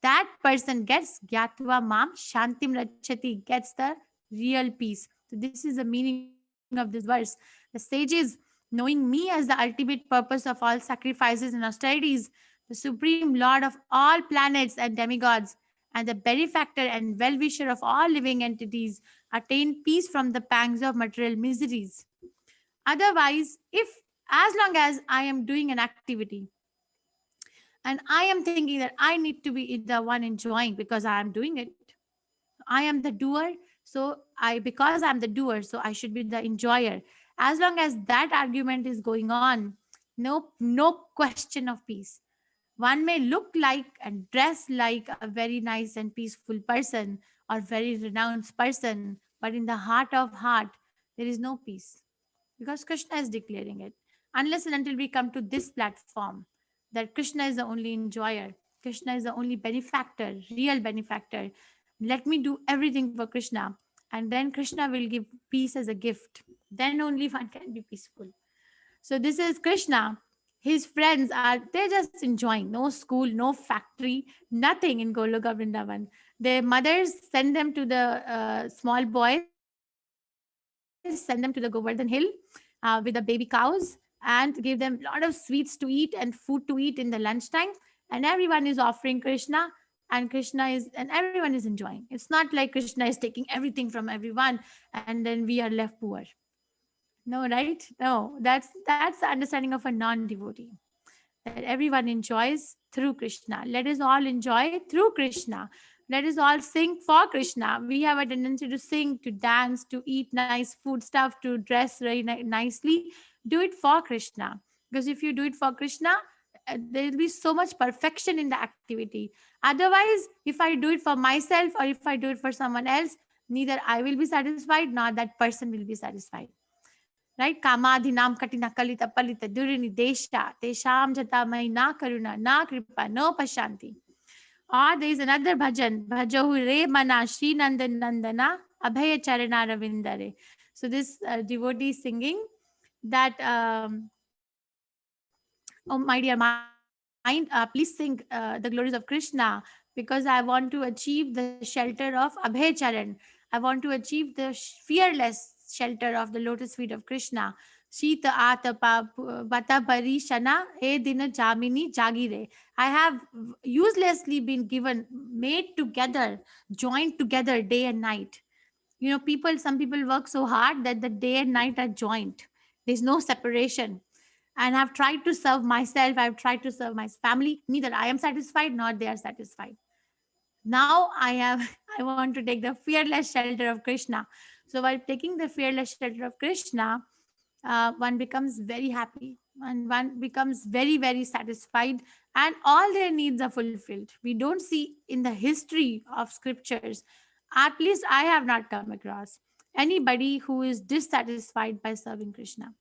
That person gets Gyatva Mam Shantim Rachati, gets the real peace. So this is the meaning of this verse. The sages, knowing me as the ultimate purpose of all sacrifices and austerities, the supreme lord of all planets and demigods, and the benefactor and well-wisher of all living entities, attain peace from the pangs of material miseries. Otherwise, if as long as I am doing an activity and I am thinking that I need to be the one enjoying because I am doing it, I am the doer, so because I'm the doer, so I should be the enjoyer. As long as that argument is going on, no question of peace. One may look like and dress like a very nice and peaceful person or very renounced person, but in the heart of heart, there is no peace because Krishna is declaring it. Unless and until we come to this platform, that Krishna is the only enjoyer, Krishna is the only benefactor, real benefactor. Let me do everything for Krishna, and then Krishna will give peace as a gift. Then only one can be peaceful. So this is Krishna. His friends they're just enjoying. No school, no factory, nothing in Goloka Vrindavan. Their mothers send them to the small boys, send them to the Govardhan hill with the baby cows and give them a lot of sweets to eat and food to eat in the lunchtime. And everyone is offering Krishna, and everyone is enjoying. It's not like Krishna is taking everything from everyone and then we are left poor. No, right? No, that's the understanding of a non-devotee. That everyone enjoys through Krishna. Let us all enjoy through Krishna. Let us all sing for Krishna. We have a tendency to sing, to dance, to eat nice food stuff, to dress very nicely. Do it for Krishna. Because if you do it for Krishna, there will be so much perfection in the activity. Otherwise, if I do it for myself or if I do it for someone else, neither I will be satisfied nor that person will be satisfied. Right? Kamadhinam katina kalita palita durini desha tesham jata mai na karuna na kripa no pashanti. Or there is another bhajan, bhajahu re mana Shri Nandan Nandana abhaya charana ravindare. So this devotee is singing that oh my dear mind, please sing the glories of Krishna, because I want to achieve the shelter of Abhay Charan. I want to achieve the fearless shelter of the lotus feet of Krishna. Shita atapa bata parishana e dina jamini jagire. I have uselessly been given, made together, joined together day and night. You know, some people work so hard that the day and night are joined. There's no separation. And I've tried to serve myself, I've tried to serve my family. Neither I am satisfied nor they are satisfied. Now I want to take the fearless shelter of Krishna. So while taking the fearless shelter of Krishna, one becomes very happy and one becomes very, very satisfied, and all their needs are fulfilled. We don't see in the history of scriptures, at least I have not come across anybody who is dissatisfied by serving Krishna.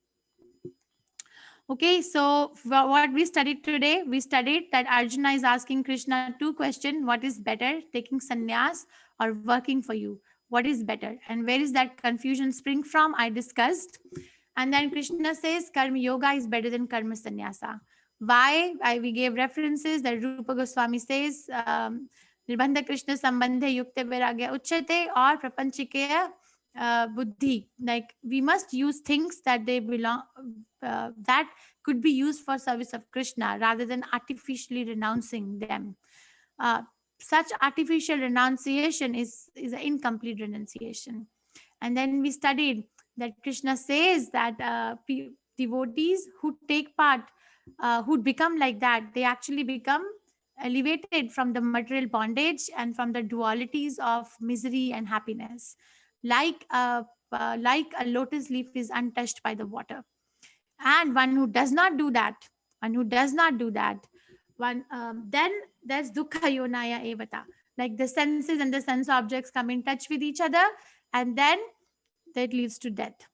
Okay, so what we studied today, we studied that Arjuna is asking Krishna 2 questions. What is better, taking sannyas or working for you? What is better? And where is that confusion spring from? I discussed. And then Krishna says karma yoga is better than karma sannyasa. Why? We gave references that Rupa Goswami says, Nirbandha Krishna Sambandha Yukta Vairagya Uchyate or Prapanchikeya Buddhi. Like we must use things that they belong, that could be used for service of Krishna rather than artificially renouncing them. Such artificial renunciation is an incomplete renunciation. And then we studied that Krishna says that devotees who take part, who become like that, they actually become elevated from the material bondage and from the dualities of misery and happiness, like a lotus leaf is untouched by the water. And one who does not do that, then there's dukkha yonaya evata, like the senses and the sense objects come in touch with each other, and then that leads to death.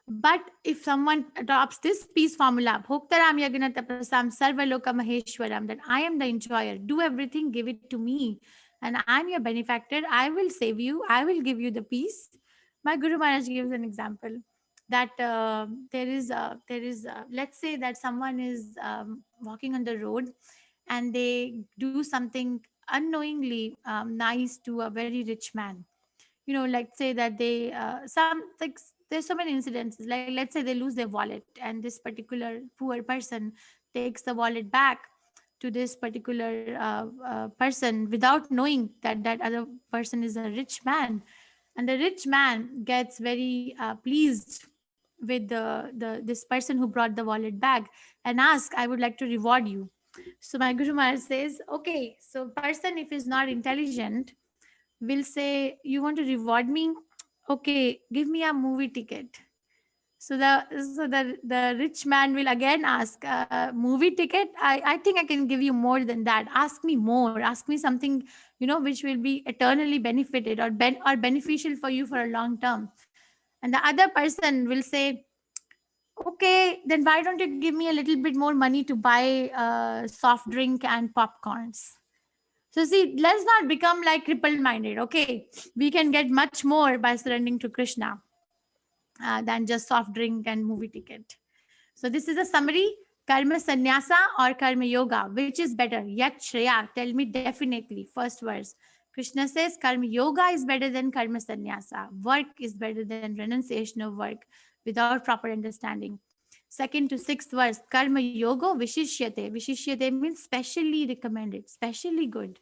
But if someone adopts this peace formula, Bhoktaram Yagana Tapasam Sarvaloka Maheshwaram, that I am the enjoyer, do everything, give it to me, and I'm your benefactor, I will save you, I will give you the peace. My Guru Maharaj gives an example that let's say that someone is walking on the road and they do something unknowingly nice to a very rich man. Like say that they there's so many incidences, like let's say they lose their wallet and this particular poor person takes the wallet back to this particular person without knowing that that other person is a rich man, and the rich man gets very pleased with this person who brought the wallet back and ask, I would like to reward you. So my Guru Maharaj says, okay, so person if is not intelligent will say, you want to reward me? Okay, give me a movie ticket. So the rich man will again ask, movie ticket? I think I can give you more than that. Ask me more. Ask me something, which will be eternally benefited or beneficial for you for a long term. And the other person will say, okay, then why don't you give me a little bit more money to buy soft drink and popcorns? So see, let's not become like crippled-minded, okay? We can get much more by surrendering to Krishna than just soft drink and movie ticket. So this is a summary. Karma sannyasa or karma yoga, which is better? Yat Shreya, tell me definitely. First verse. Krishna says karma yoga is better than karma sannyasa. Work is better than renunciation of work without proper understanding. Second to sixth verse. Karma yoga vishishyate. Vishishyate means specially recommended, specially good.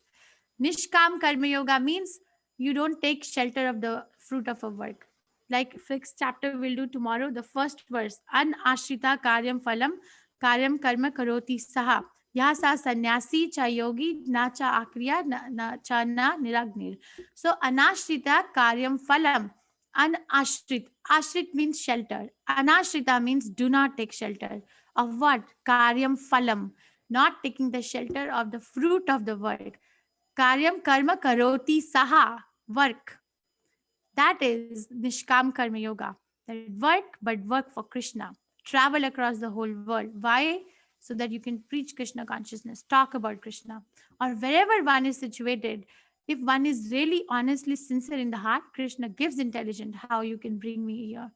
Nishkam Karma Yoga means you don't take shelter of the fruit of a work. Like fixed chapter we'll do tomorrow, the first verse. Anashrita karyam phalam karyam karma karoti saha. Yaha sa sannyasi cha yogi na cha akriya na cha na niragnir. So anashrita karyam phalam. Anashrit. Ashrit means shelter. Anashrita means do not take shelter. Of what? Karyam phalam. Not taking the shelter of the fruit of the work. Karyam karma karoti saha, work. That is Nishkam Karma Yoga. That work, but work for Krishna. Travel across the whole world. Why? So that you can preach Krishna consciousness, talk about Krishna. Or wherever one is situated, if one is really honestly sincere in the heart, Krishna gives intelligence how you can bring me here.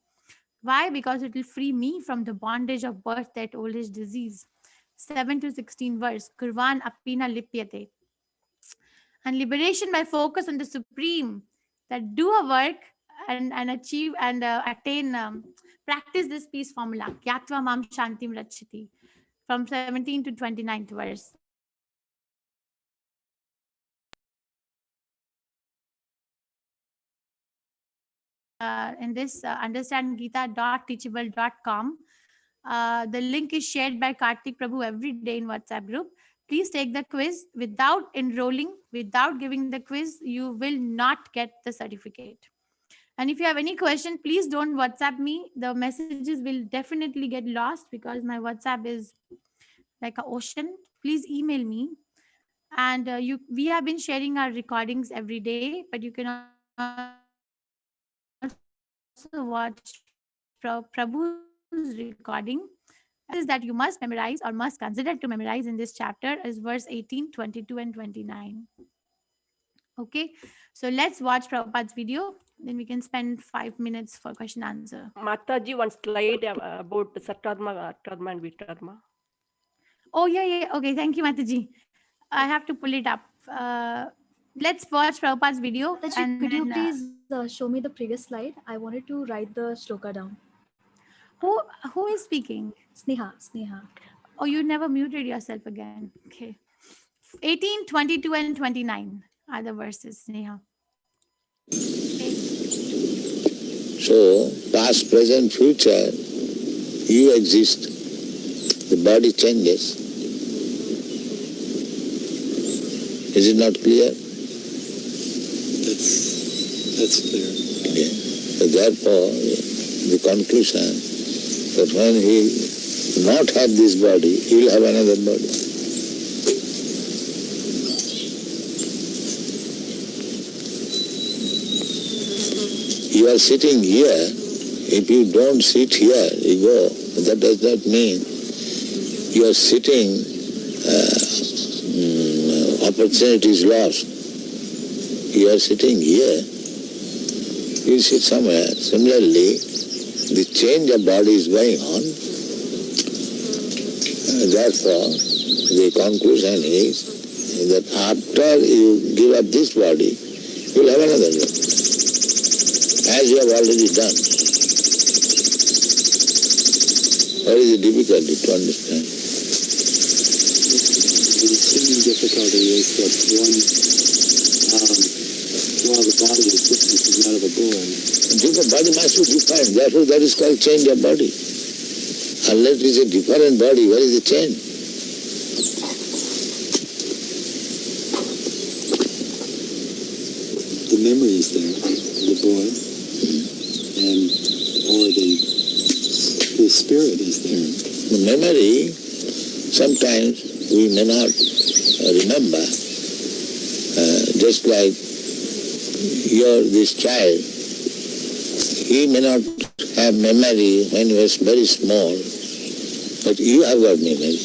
Why? Because it will free me from the bondage of birth, that old age disease. 7 to 16 verse. Kurvan apina lipyate. And liberation by focus on the supreme, that do a work and achieve and attain, practice this peace formula, Kyatva Mam Shantim Rachiti, from 17 to 29th verse. In this understandinggita.teachable.com. The link is shared by Kartik Prabhu every day in WhatsApp group. Please take the quiz. Without enrolling, without giving the quiz, you will not get the certificate. And if you have any question, please don't WhatsApp me. The messages will definitely get lost because my WhatsApp is like an ocean. Please email me. And we have been sharing our recordings every day, but you can also watch Prabhu's recording. Is that you must memorize or must consider to memorize in this chapter is verse 18, 22, and 29. Okay, so let's watch Prabhupada's video. Then we can spend 5 minutes for question answer. Mataji, one slide about Sattadma, Atadma, and Vitadma. Oh, yeah. Okay, thank you, Mataji. I have to pull it up. Let's watch Prabhupada's video. Mataji, And could you then, please show me the previous slide? I wanted to write the shloka down. who is speaking? Sneha. Oh, you never muted yourself again. Okay. 18, 22, and 29 are the verses, Sneha. Okay. So, past, present, future, you exist. The body changes. Is it not clear? That's clear. Yeah. So therefore, the conclusion that when he not have this body, he will have another body. You are sitting here. If you don't sit here, you go. That does not mean you are sitting, opportunity is lost. You are sitting here, you sit somewhere. Similarly, the change of body is going on. Therefore, the conclusion is that after you give up this body, you will have another body, as you have already done. What is the difficulty to understand? The seeming difficulty is that while the body is different from that of a boy. Different body must be different. Therefore, that is called change of body. Unless it is a different body, where is the change? The memory is there, the boy, or the spirit is there. The memory, sometimes we may not remember. Just like this child, he may not have memory when he was very small, but you have got memory.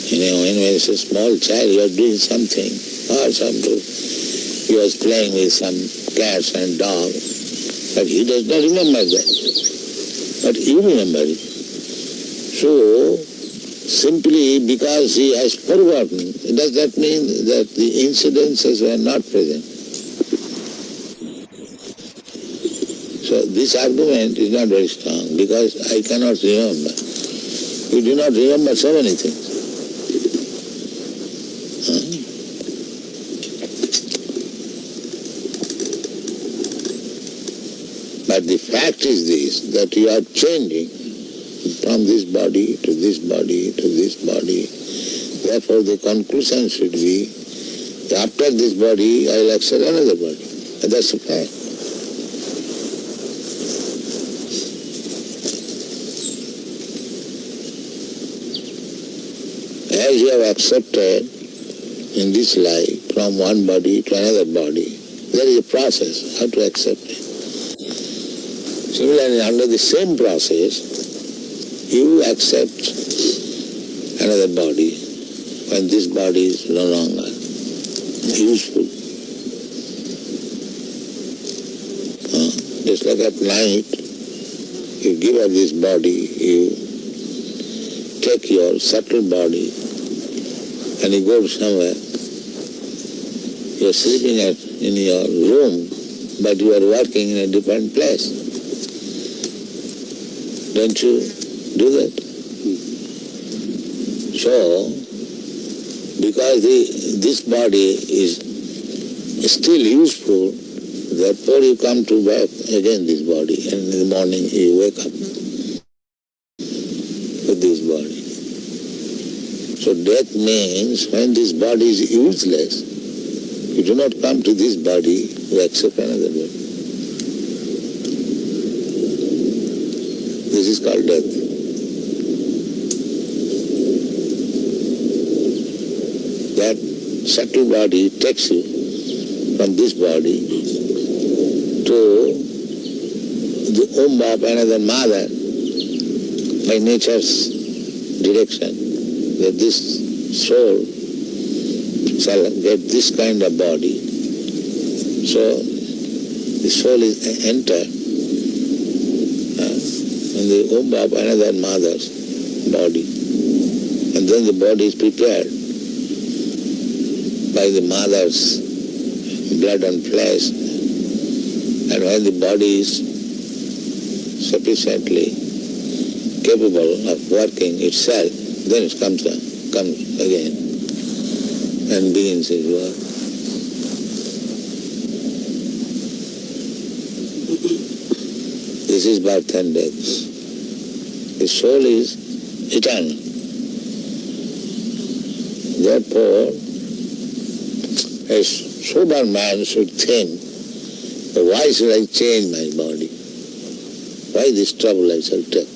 When he was a small child, you are doing something, or he was playing with some cats and dogs, but he does not remember that. But you remember it. So, simply because he has forgotten, does that mean that the incidences were not present? So this argument is not very strong because I cannot remember. You do not remember so many things. But the fact is this, that you are changing from this body to this body to this body. Therefore the conclusion should be, after this body I will accept another body. And that's the fact. As you have accepted in this life from one body to another body, there is a process how to accept it. Similarly, under the same process, you accept another body when this body is no longer useful. Just like at night, you give up this body, you take your subtle body and you go somewhere. You are sleeping in your room, but you are working in a different place. Don't you do that? So, because this body is still useful, therefore you come to back again this body, and in the morning you wake up with this body. So death means when this body is useless, you do not come to this body, you accept another body. This is called death. That subtle body takes you from this body to the womb of another mother by nature's direction, that this soul shall get this kind of body. So the soul is enter in the womb of another mother body. And then the body is prepared by the mother's blood and flesh. And when the body is sufficiently capable of working itself, then it comes again and begins its work. This is birth and death. The soul is eternal. Therefore, a sober man should think, why should I change my body? Why this trouble I shall take?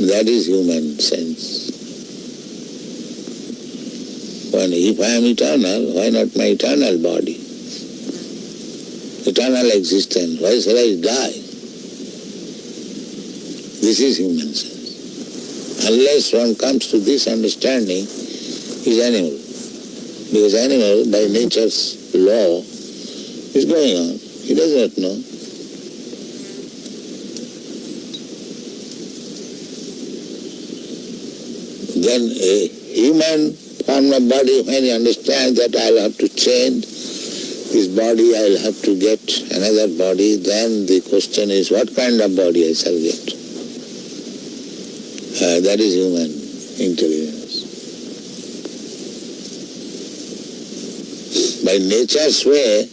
That is human sense. When if I am eternal, why not my eternal body? Eternal existence, why shall I die? This is human sense. Unless one comes to this understanding, he is animal. Because animal, by nature's law, is going on. He does not know. Then a human form of body, when he understands that I'll have to change this body, I'll have to get another body, then the question is, what kind of body I shall get? That is human intelligence. By nature's way,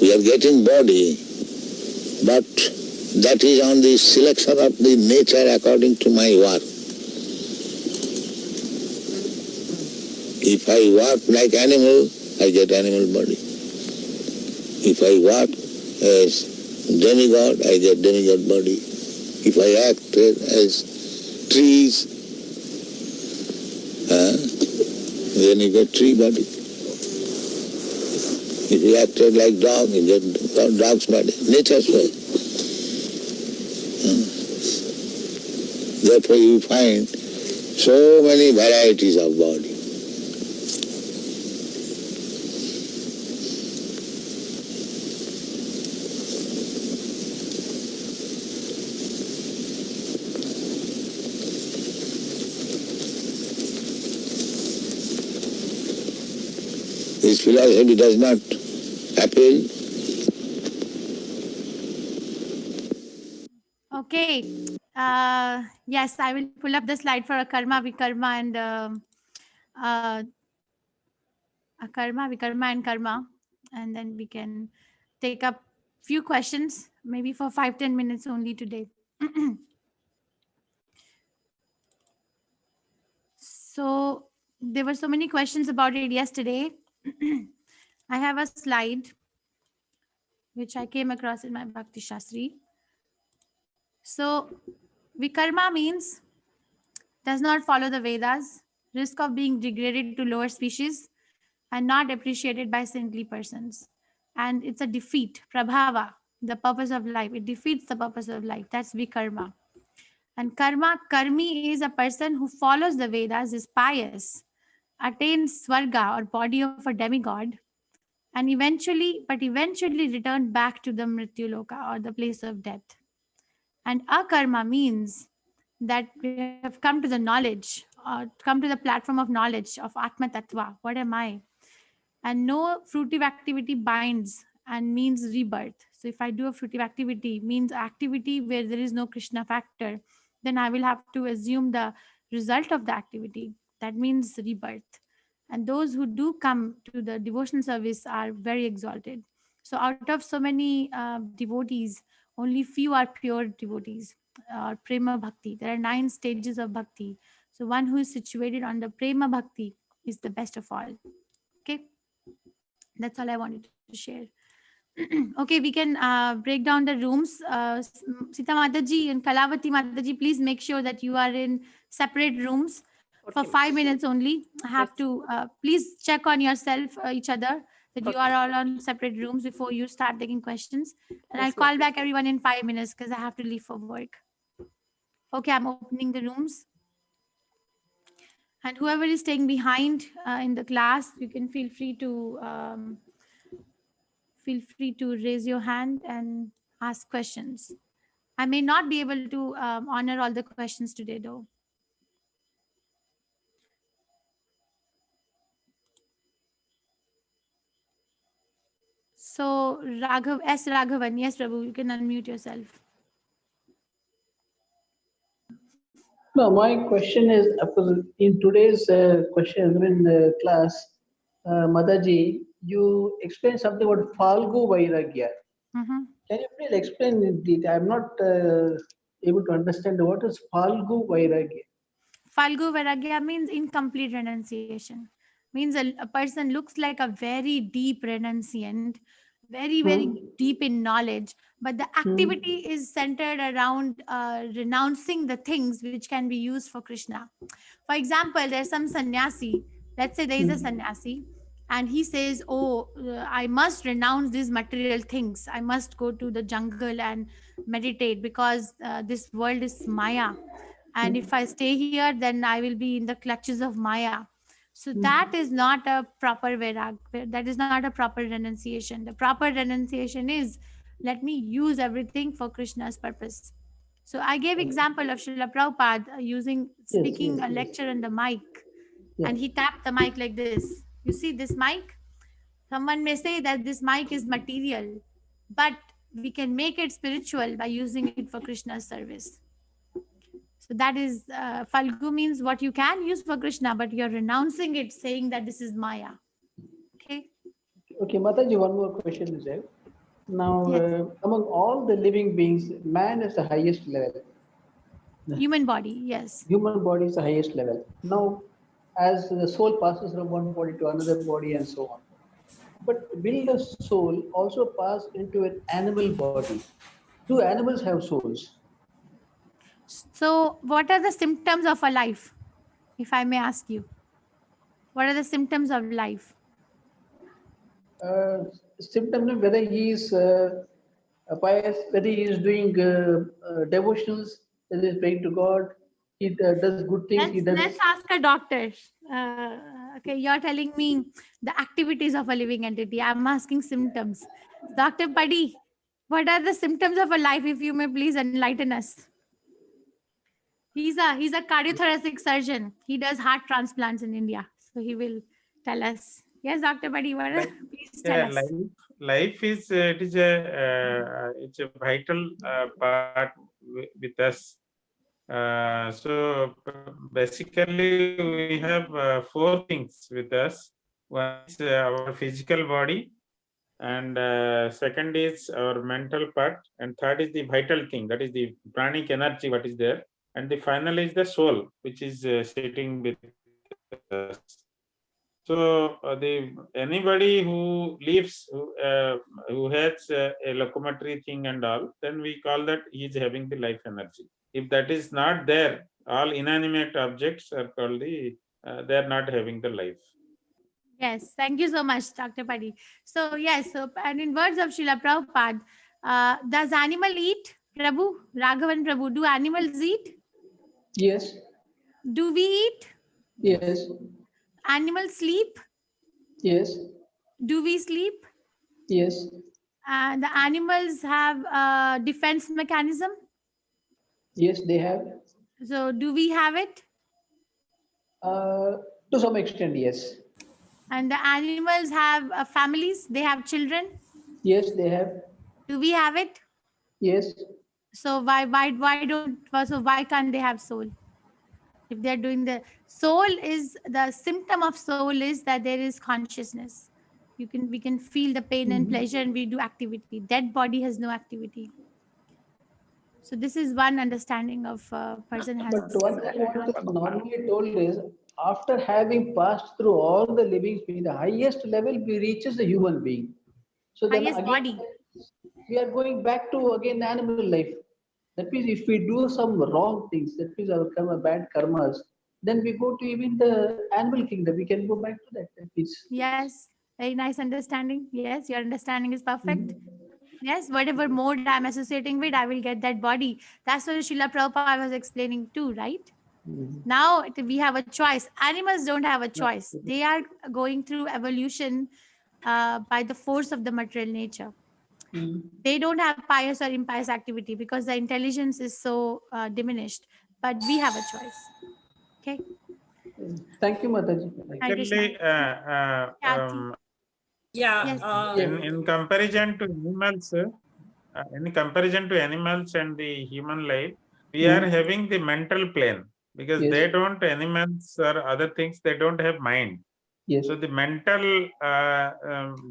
we are getting body, but that is on the selection of the nature according to my work. If I work like animal, I get animal body. If I work as demigod, I get demigod body. If I act as trees, then you get tree body. If you acted like dog, you get dog's body. Nature's way. Therefore you find so many varieties of body. This philosophy does not appeal. Okay. Yes, I will pull up the slide for akarma, vikarma, and akarma, vikarma, and karma, and then we can take up few questions, maybe for 5-10 minutes only today. So there were so many questions about it yesterday. I have a slide which I came across in my Bhakti Shastri. So vikarma means does not follow the Vedas, risk of being degraded to lower species, and not appreciated by saintly persons. And it's a defeat, prabhava, the purpose of life. It defeats the purpose of life. That's vikarma. And karmi is a person who follows the Vedas, is pious, attains swarga or body of a demigod, and eventually return back to the mrityuloka or the place of death. And akarma means that we have come to the knowledge, or come to the platform of knowledge of Atma Tattva. What am I? And no fruitive activity binds and means rebirth. So if I do a fruitive activity, means activity where there is no Krishna factor, then I will have to assume the result of the activity. That means rebirth. And those who do come to the devotional service are very exalted. So out of so many devotees, only few are pure devotees, or Prema Bhakti. There are 9 stages of Bhakti. So one who is situated on the Prema Bhakti is the best of all. Okay. That's all I wanted to share. Okay, we can break down the rooms. Sita Mataji and Kalavati Mataji, please make sure that you are in separate rooms for 5 minutes only. I have to please check on yourself, each other, that you are all on separate rooms before you start taking questions. And I'll call back everyone in 5 minutes because I have to leave for work. Okay, I'm opening the rooms. And whoever is staying behind in the class, you can feel free to raise your hand and ask questions. I may not be able to honor all the questions today, though. So, Raghavan, yes, Prabhu, you can unmute yourself. No, my question is, of course, in today's question, in the class, Mataji, you explained something about Falgu Vairagya. Mhm. Can you please explain in detail? I'm not able to understand what is Falgu Vairagya. Falgu Vairagya means incomplete renunciation. Means a person looks like a very deep renunciant, very deep in knowledge, but the activity is centered around renouncing the things which can be used for Krishna. For example, there's some sannyasi. Let's say there is a sannyasi, and he says, "Oh, I must renounce these material things. I must go to the jungle and meditate because this world is Maya. And if I stay here, then I will be in the clutches of Maya." So that is not a proper vairag. That is not a proper renunciation. The proper renunciation is, let me use everything for Krishna's purpose. So I gave example of Srila Prabhupada speaking a lecture on the mic, and he tapped the mic like this. You see this mic? Someone may say that this mic is material, but we can make it spiritual by using it for Krishna's service. So that is Falgu means what you can use for Krishna, but you're renouncing it, saying that this is Maya. Okay. Okay, Mataji, one more question is there. Now, Yes. among all the living beings, man is the highest level. Human body, yes. Human body is the highest level. Now, as the soul passes from one body to another body and so on. But will the soul also pass into an animal body? Do animals have souls? So what are the symptoms of a life, if I may ask you? What are the symptoms of life? Symptoms, whether he is pious, whether he is doing devotionals, whether he is praying to God, he does good things, he does. Let's ask a doctor. Okay, you're telling me the activities of a living entity. I'm asking symptoms. Dr. Paddy, what are the symptoms of a life, if you may please enlighten us? He's a cardiothoracic surgeon. He does heart transplants in India. So he will tell us. Yes, Dr. Paddy, what are, please tell us. Life is it's a vital part with us. So basically, we have four things with us. One is our physical body, and second is our mental part, and third is the vital thing, that is the pranic energy what is there, and the final is the soul, which is sitting with us. So anybody who lives, who has a locomotory thing and all, then we call that he is having the life energy. If that is not there, all inanimate objects are called they are not having the life. Yes, thank you so much, Dr. Paddy. So yes, and in words of Srila Prabhupada, does animal eat? Prabhu, Raghavan Prabhu, do animals eat? Yes. Do we eat? Yes. Animals sleep? Yes. Do we sleep? Yes. The animals have a defense mechanism? Yes, they have. So do we have it? To some extent, yes. And the animals have families? They have children? Yes, they have. Do we have it? Yes. So why can't they have soul? If they're doing the symptom of soul is that there is consciousness. We can feel the pain and pleasure, and we do activity. Dead body has no activity. So this is one understanding of a person has. But one thing what is normally told is, after having passed through all the living beings, the highest level we reaches the human being. So then Highest again, body. we are going back to again animal life. That means if we do some wrong things, that means our bad karmas, then we go to even the animal kingdom. We can go back to that. That means. Yes, very nice understanding. Yes, your understanding is perfect. Yes, whatever mode I'm associating with, I will get that body. That's what Srila Prabhupada was explaining too, right? Now we have a choice. Animals don't have a choice. They are going through evolution by the force of the material nature. They don't have pious or impious activity because the intelligence is so diminished. But we have a choice. Okay. Thank you, Mataji. Hare Krishna. Actually, Kathy. Yeah. Yes. in comparison to animals, and the human life, we are having the mental plane, because Yes. they don't, animals or other things, they don't have mind. Yes. So the mental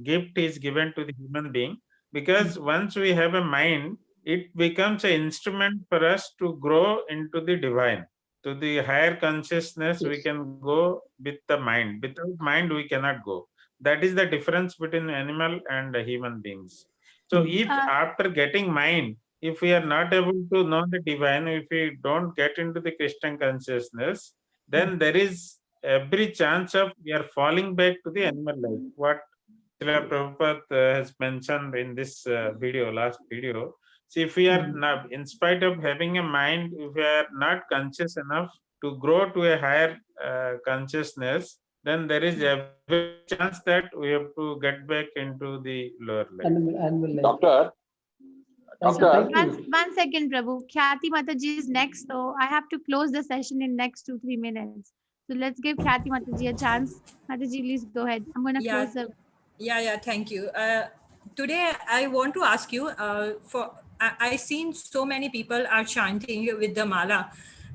gift is given to the human being, because once we have a mind, it becomes an instrument for us to grow into the divine. To the higher consciousness, we Yes. can go with the mind. Without mind, we cannot go. That is the difference between animal and human beings. So if after getting mind, if we are not able to know the divine, if we don't get into the Christian consciousness, then there is every chance of we are falling back to the animal life. What Srila Prabhupada has mentioned in this last video. See, if we are not, in spite of having a mind, if we are not conscious enough to grow to a higher consciousness, then there is every chance that we have to get back into the lower life. Animal life. Doctor, Thank you. One second, Prabhu. Khyati Mataji is next, so I have to close the session in next 2-3 minutes. So let's give Khyati Mataji a chance. Mataji, please go ahead. I'm going to close the. Yeah, thank you. Today, I want to ask you, I've seen so many people are chanting with the mala,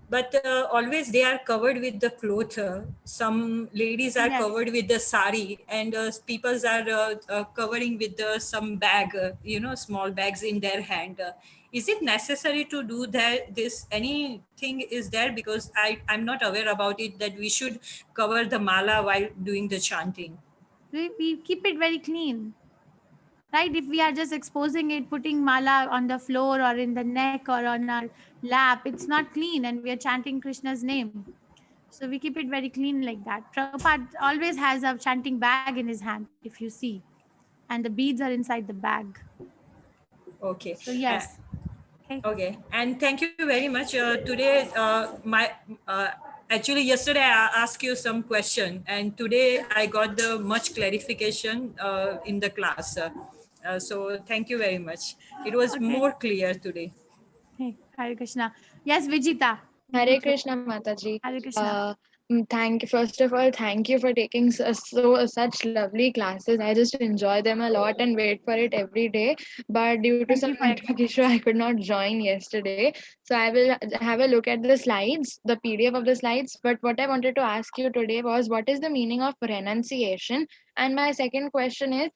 but always they are covered with the cloth. Some ladies are covered with the sari, and people are covering with some bag, small bags in their hand. Is it necessary to do that? Anything is there? Because I'm not aware about it, that we should cover the mala while doing the chanting. We keep it very clean, right? If we are just exposing it, putting mala on the floor or in the neck or on our lap, it's not clean, and we are chanting Krishna's name. So we keep it very clean like that. Prabhupada always has a chanting bag in his hand, if you see, and the beads are inside the bag. Okay. So yes. Okay, and thank you very much. Today, actually yesterday I asked you some question, and today I got the much clarification in the class. So thank you very much. It was more clear today. Hey, Hare Krishna. Yes, Vijita. Hare Krishna, Mataji. Hare Krishna. Thank you. First of all, thank you for taking such lovely classes. I just enjoy them a lot and wait for it every day. But due to some network issue, I could not join yesterday. So I will have a look at the slides, the PDF of the slides. But what I wanted to ask you today was, what is the meaning of renunciation? And my second question is,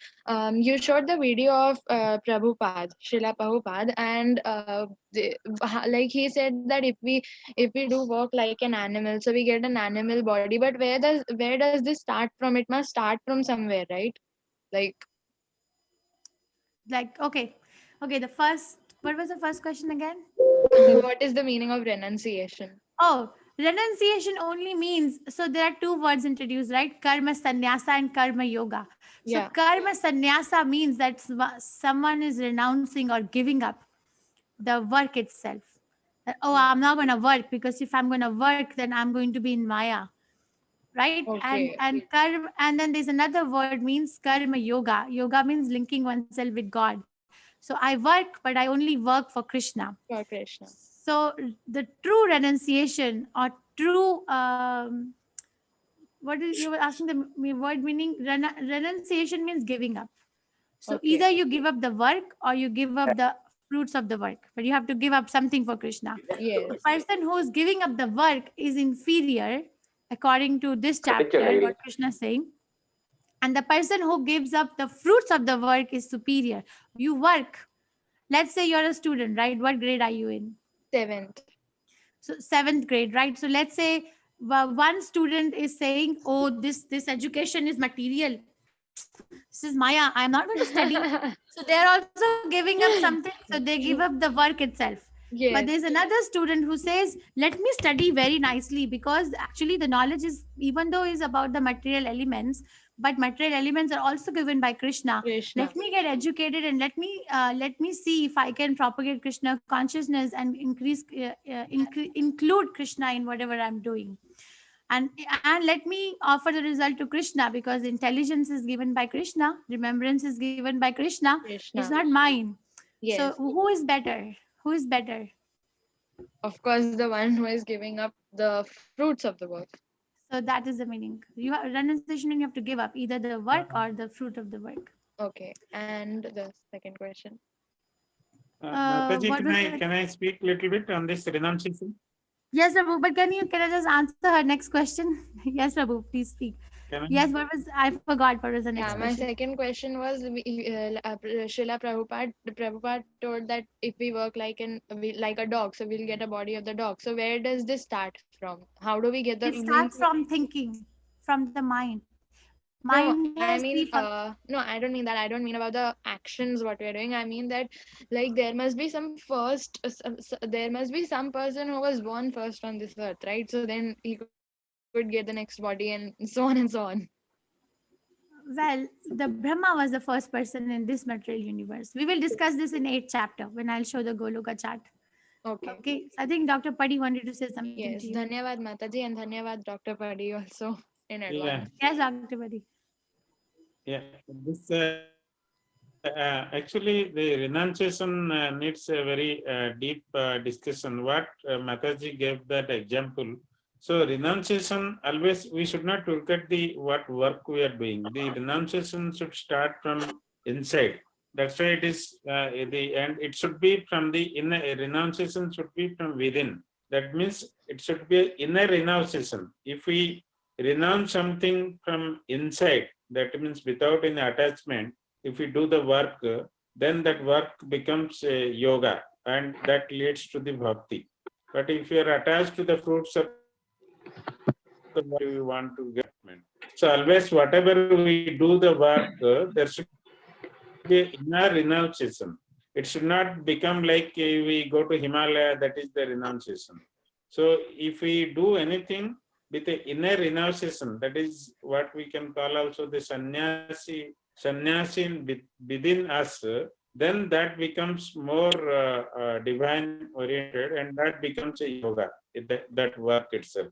you showed the video of Prabhupada, Srila Prabhupada, and like he said that if we do work like an animal, so we get an animal body. But where does this start from? It must start from somewhere, right? Like okay. What was the first question again? What is the meaning of renunciation? Oh, renunciation only means, so there are two words introduced, right? Karma sannyasa and karma yoga. So karma sannyasa means that someone is renouncing or giving up the work itself. Oh, I'm not going to work, because if I'm going to work, then I'm going to be in Maya, right? And karma, and then there's another word means karma yoga. Yoga means linking oneself with God. So I work, but I only work for Krishna. For Krishna. So the true renunciation or true, what is, you were asking the word meaning? Renunciation means giving up. So either you give up the work or you give up the fruits of the work, but you have to give up something for Krishna. Yes. The person who is giving up the work is inferior, according to this chapter, what Krishna is saying. And the person who gives up the fruits of the work is superior. You work. Let's say you're a student, right? What grade are you in? 7th. So 7th grade, right? So let's say one student is saying, oh, this education is material. This is Maya. I'm not going to study. So they're also giving up something. So they give up the work itself. Yes. But there's another student who says, let me study very nicely, because actually the knowledge is, even though is about the material elements, but material elements are also given by Krishna. Let me get educated and let me see if I can propagate Krishna consciousness and include Krishna in whatever I'm doing. And let me offer the result to Krishna, because intelligence is given by Krishna, remembrance is given by Krishna. It's Krishna. not mine. So Yes. who is better? Who is better? Of course, the one who is giving up the fruits of the work. So that is the meaning. You have renunciation, and you have to give up either the work or the fruit of the work. Okay. And the second question. Mataji, What was can I speak a little bit on this renunciation? Yes, Prabhu, but can I just answer her next question? Yes, Prabhu, please speak. Yes, I forgot what was the next Yeah, my question. second question was Srila Prabhupada told that if we work like a dog, so we'll get a body of the dog. So where does this start from? How do we get the It starts from thinking, from the mind. Mind No, has I three mean, no, I don't mean that. I don't mean about the actions what we're doing. I mean that, like, there must be some first, there must be some person who was born first on this earth, right? So then he could get the next body and so on and so on. Well, the Brahma was the first person in this material universe. We will discuss this in 8th chapter when I'll show the Goloka chart. Okay. So I think Dr. Paddy wanted to say something Yes, to you. Dhanyavad Mataji and Dhanyavad Dr. Paddy also in advance. Yes, Dr. Paddy. Yeah, this actually the renunciation needs a very deep discussion. What Mataji gave that example. So renunciation, always we should not look at the what work we are doing. The renunciation should start from inside. That's why it is the and it should be from the inner. Renunciation should be from within. That means it should be inner renunciation. If we renounce something from inside, that means without any attachment, if we do the work, then that work becomes yoga, and that leads to the bhakti. But if you are attached to the fruits of the work, you want to get. So always whatever we do the work, there should be inner renunciation. It should not become like we go to Himalaya, that is the renunciation. So if we do anything with the inner renunciation, that is what we can call also the sannyasi within us, then that becomes more divine oriented, and that becomes a yoga, that work itself.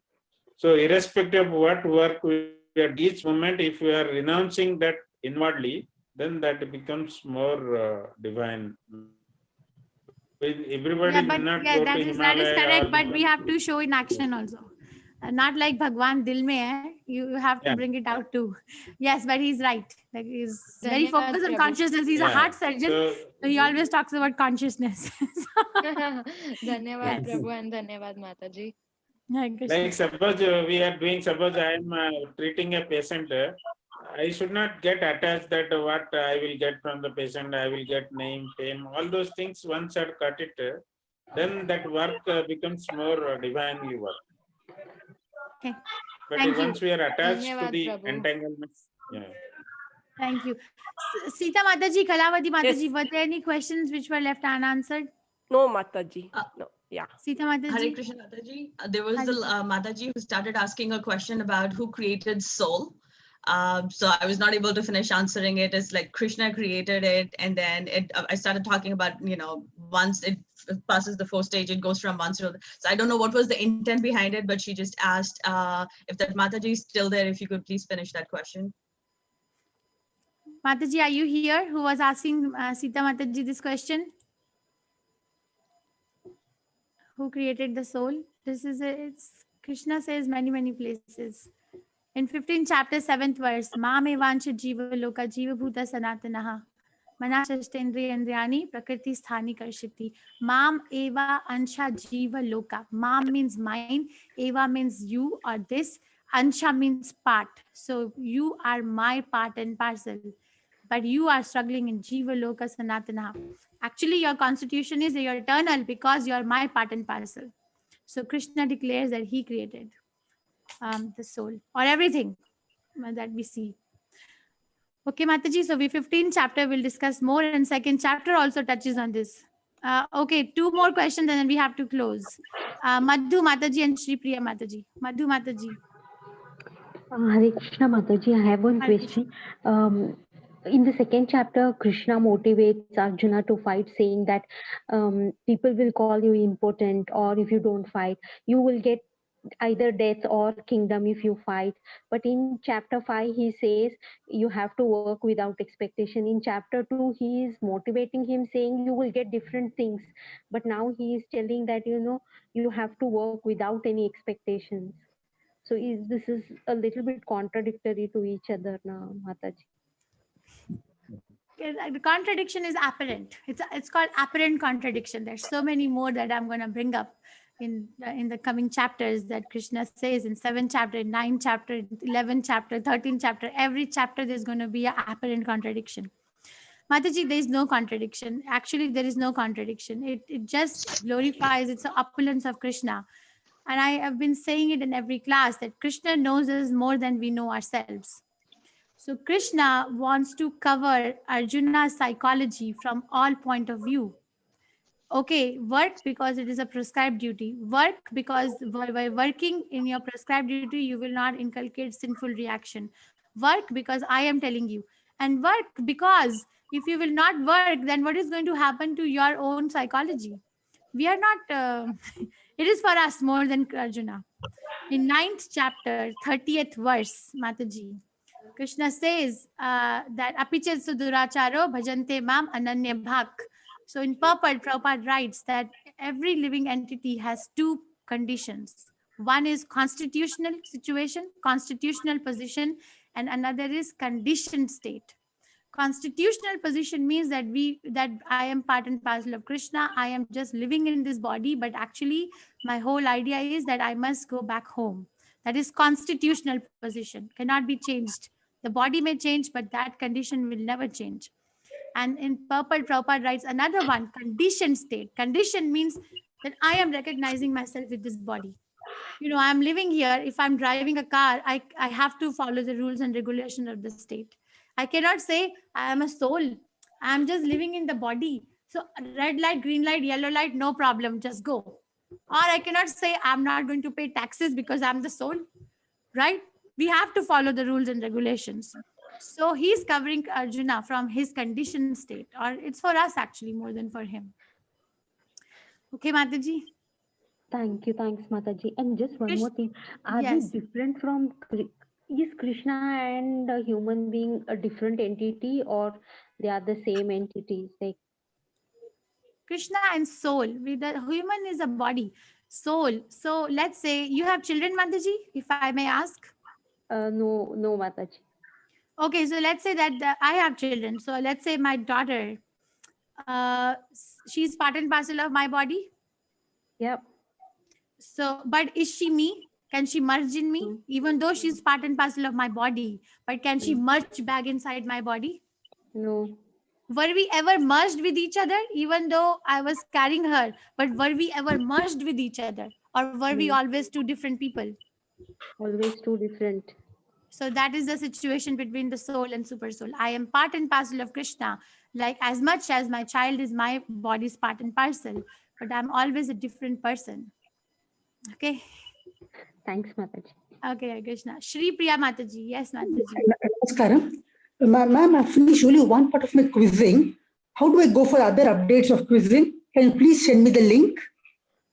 So irrespective of what work we are, each moment, if we are renouncing that inwardly, then that becomes more divine. Everybody will not go to Himalaya. That is correct, but we have to show in action also. Not like Bhagwan dil mein hai, you have to bring it out too. Yes, but he's right. Like he's very focused on consciousness. He's a heart surgeon, so he always talks about consciousness. Dhanyavad Prabhu and Dhanyavad Mataji. Like suppose we are doing, suppose I am treating a patient, I should not get attached that what I will get from the patient, I will get name, fame, all those things. Once I cut it, then that work becomes more divinely work. Okay. But Thank once you. we are attached to the entanglements, Thank you. Sita Mataji, Kalavati Mataji, were there any questions which were left unanswered? No, Mataji. No. Yeah. Sita Mataji. Hare Krishna Mataji. There was the Mataji who started asking a question about who created soul. So I was not able to finish answering it. It's like Krishna created it, and then I started talking about, once it passes the 4th stage, it goes from one to the. So I don't know what was the intent behind it, but she just asked if that Mataji is still there, if you could please finish that question. Mataji, are you here? Who was asking Sita Mataji this question? Who created the soul? This is Krishna says many places. In 15th chapter, 7th verse, Mam evancha jiva loka jiva bhuta sanatanaha manasashtendriyandriyani prakriti sthani karshiti. Mam eva ansha jiva loka. Mam means mine, eva means you or this, ansha means part. So you are my part and parcel, but you are struggling in jiva loka sanatanaha. Actually, your constitution is you're eternal because you're my part and parcel. So Krishna declares that he created the soul or everything that we see. Okay, Mataji, so we 15th chapter will discuss more, and 2nd chapter also touches on this. Okay, 2 more questions and then we have to close. Madhu Mataji and Shri Priya Mataji. Madhu Mataji. Hare Krishna Mataji, I have one question. In the 2nd chapter, Krishna motivates Arjuna to fight, saying that people will call you impotent, or if you don't fight, you will get either death or kingdom if you fight. But in chapter 5 he says you have to work without expectation. In chapter 2 he is motivating him, saying you will get different things, but now he is telling that you have to work without any expectations. So this is a little bit contradictory to each other now, Mataji. The contradiction is apparent. It's called apparent contradiction. There's so many more that I'm going to bring up in the coming chapters that Krishna says in 7th chapter, 9th chapter, 11th chapter, 13th chapter. Every chapter there's going to be an apparent contradiction. Mataji, there is no contradiction. Actually, there is no contradiction. It just glorifies, it's an opulence of Krishna. And I have been saying it in every class that Krishna knows us more than we know ourselves. So Krishna wants to cover Arjuna's psychology from all point of view. Okay, work because it is a prescribed duty. Work because by working in your prescribed duty, you will not inculcate sinful reaction. Work because I am telling you. And work because if you will not work, then what is going to happen to your own psychology? We are not, it is for us more than Arjuna. In 9th chapter, 30th verse, Mataji, Krishna says that apichet suduracharo bhajante mam ananya bhak. So in purport, Prabhupada writes that every living entity has two conditions. One is constitutional situation, constitutional position, and another is conditioned state. Constitutional position means that I am part and parcel of Krishna. I am just living in this body, but actually my whole idea is that I must go back home. That is constitutional position, cannot be changed. The body may change, but that condition will never change. And in purport, Prabhupada writes another one, conditioned state. Condition means that I am recognizing myself with this body. I'm living here. If I'm driving a car, I have to follow the rules and regulations of the state. I cannot say I am a soul. I'm just living in the body. So red light, green light, yellow light, no problem, just go. Or I cannot say I'm not going to pay taxes because I'm the soul, right? We have to follow the rules and regulations. So he's covering Arjuna from his conditioned state, or it's for us actually more than for him. Okay, Mataji? Thanks, Mataji. And just one more thing. Are they different from, is Krishna and a human being a different entity, or they are the same entities? Like Krishna and soul. The human is a body. Soul. So let's say you have children, Mataji, if I may ask. No, Mataji. Okay, so let's say that I have children. So let's say my daughter, she's part and parcel of my body. Yep. So, but is she me? Can she merge in me? Even though she's part and parcel of my body, but can she merge back inside my body? No. Were we ever merged with each other, even though I was carrying her? But were we ever merged with each other? Or were we always two different people? Always two different. So that is the situation between the soul and super soul. I am part and parcel of Krishna, like as much as my child is my body's part and parcel, but I'm always a different person. Okay. Thanks, Mataji. Okay, Krishna. Shri Priya Mataji. Yes, Mataji. Namaskaram. Ma'am, I finished only one part of my quizzing. How do I go for other updates of quizzing? Can you please send me the link?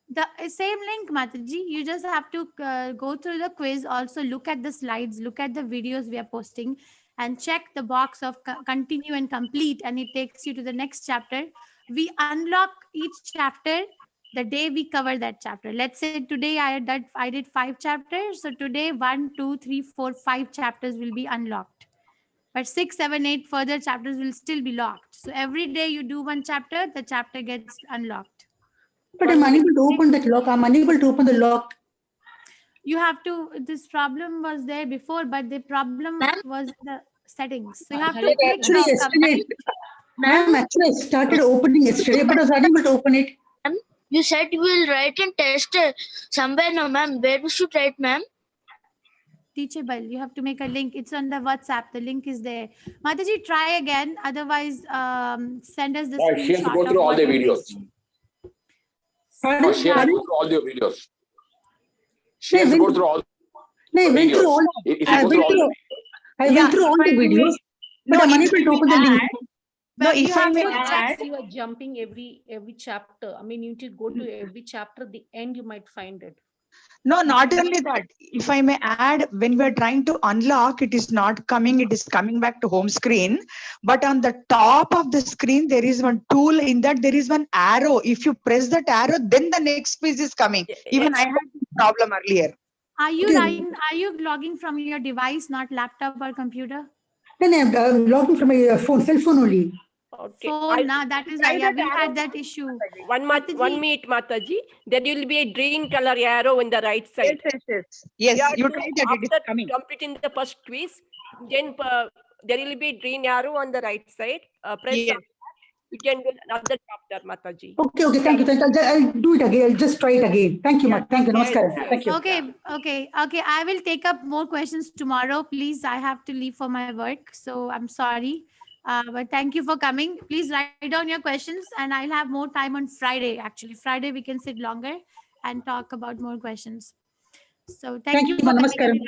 The same link, Mataji. You just have to go through the quiz. Also look at the slides, look at the videos we are posting, and check the box of continue and complete, and it takes you to the next chapter. We unlock each chapter the day we cover that chapter. Let's say today I did 5 chapters. So today 1, 2, 3, 4, 5 chapters will be unlocked. But 6, 7, 8 further chapters will still be locked. So every day you do one chapter, the chapter gets unlocked. But I'm unable to open that lock. I'm unable to open the lock. You have to, this problem was there before, but the problem was the settings. So you have to click yesterday, Ma'am, actually I started opening yesterday, but I was unable to open it. You said you will write and test somewhere, no, ma'am. Where we should write, ma'am? Teachable. You have to make a link. It's on the WhatsApp. The link is there. Mataji, try again. Otherwise, send us the screenshot. She has to go through all the videos. No, she has to go through all the videos. She has to go through all the videos. I went through all the videos, but I'm unable to open the link. No, if I may add, you are jumping every chapter. I mean, you need to go to every chapter. The end, you might find it. No, not only that. If I may add, when we are trying to unlock, it is not coming, it is coming back to home screen. But on the top of the screen, there is one tool. In that, there is one arrow. If you press that arrow, then the next page is coming. Even I had this problem earlier. Are you logging from your device, not laptop or computer? Then I'm logging from my cell phone only. Okay. Phone, that is why we had that issue. One minute, Mataji. There will be a green color arrow in the right side. Yes, you try that, it is after coming. completing the first quiz, then there will be a green arrow on the right side. Press on that. You can do another chapter, Mataji. Okay, thank you. I'll do it again. I'll just try it again. Thank you, thank you. Namaskaram. Thank you. Okay. I will take up more questions tomorrow. Please, I have to leave for my work, so I'm sorry. But thank you for coming. Please write down your questions, and I'll have more time on Friday. Actually, Friday we can sit longer and talk about more questions. So thank you for coming, everyone.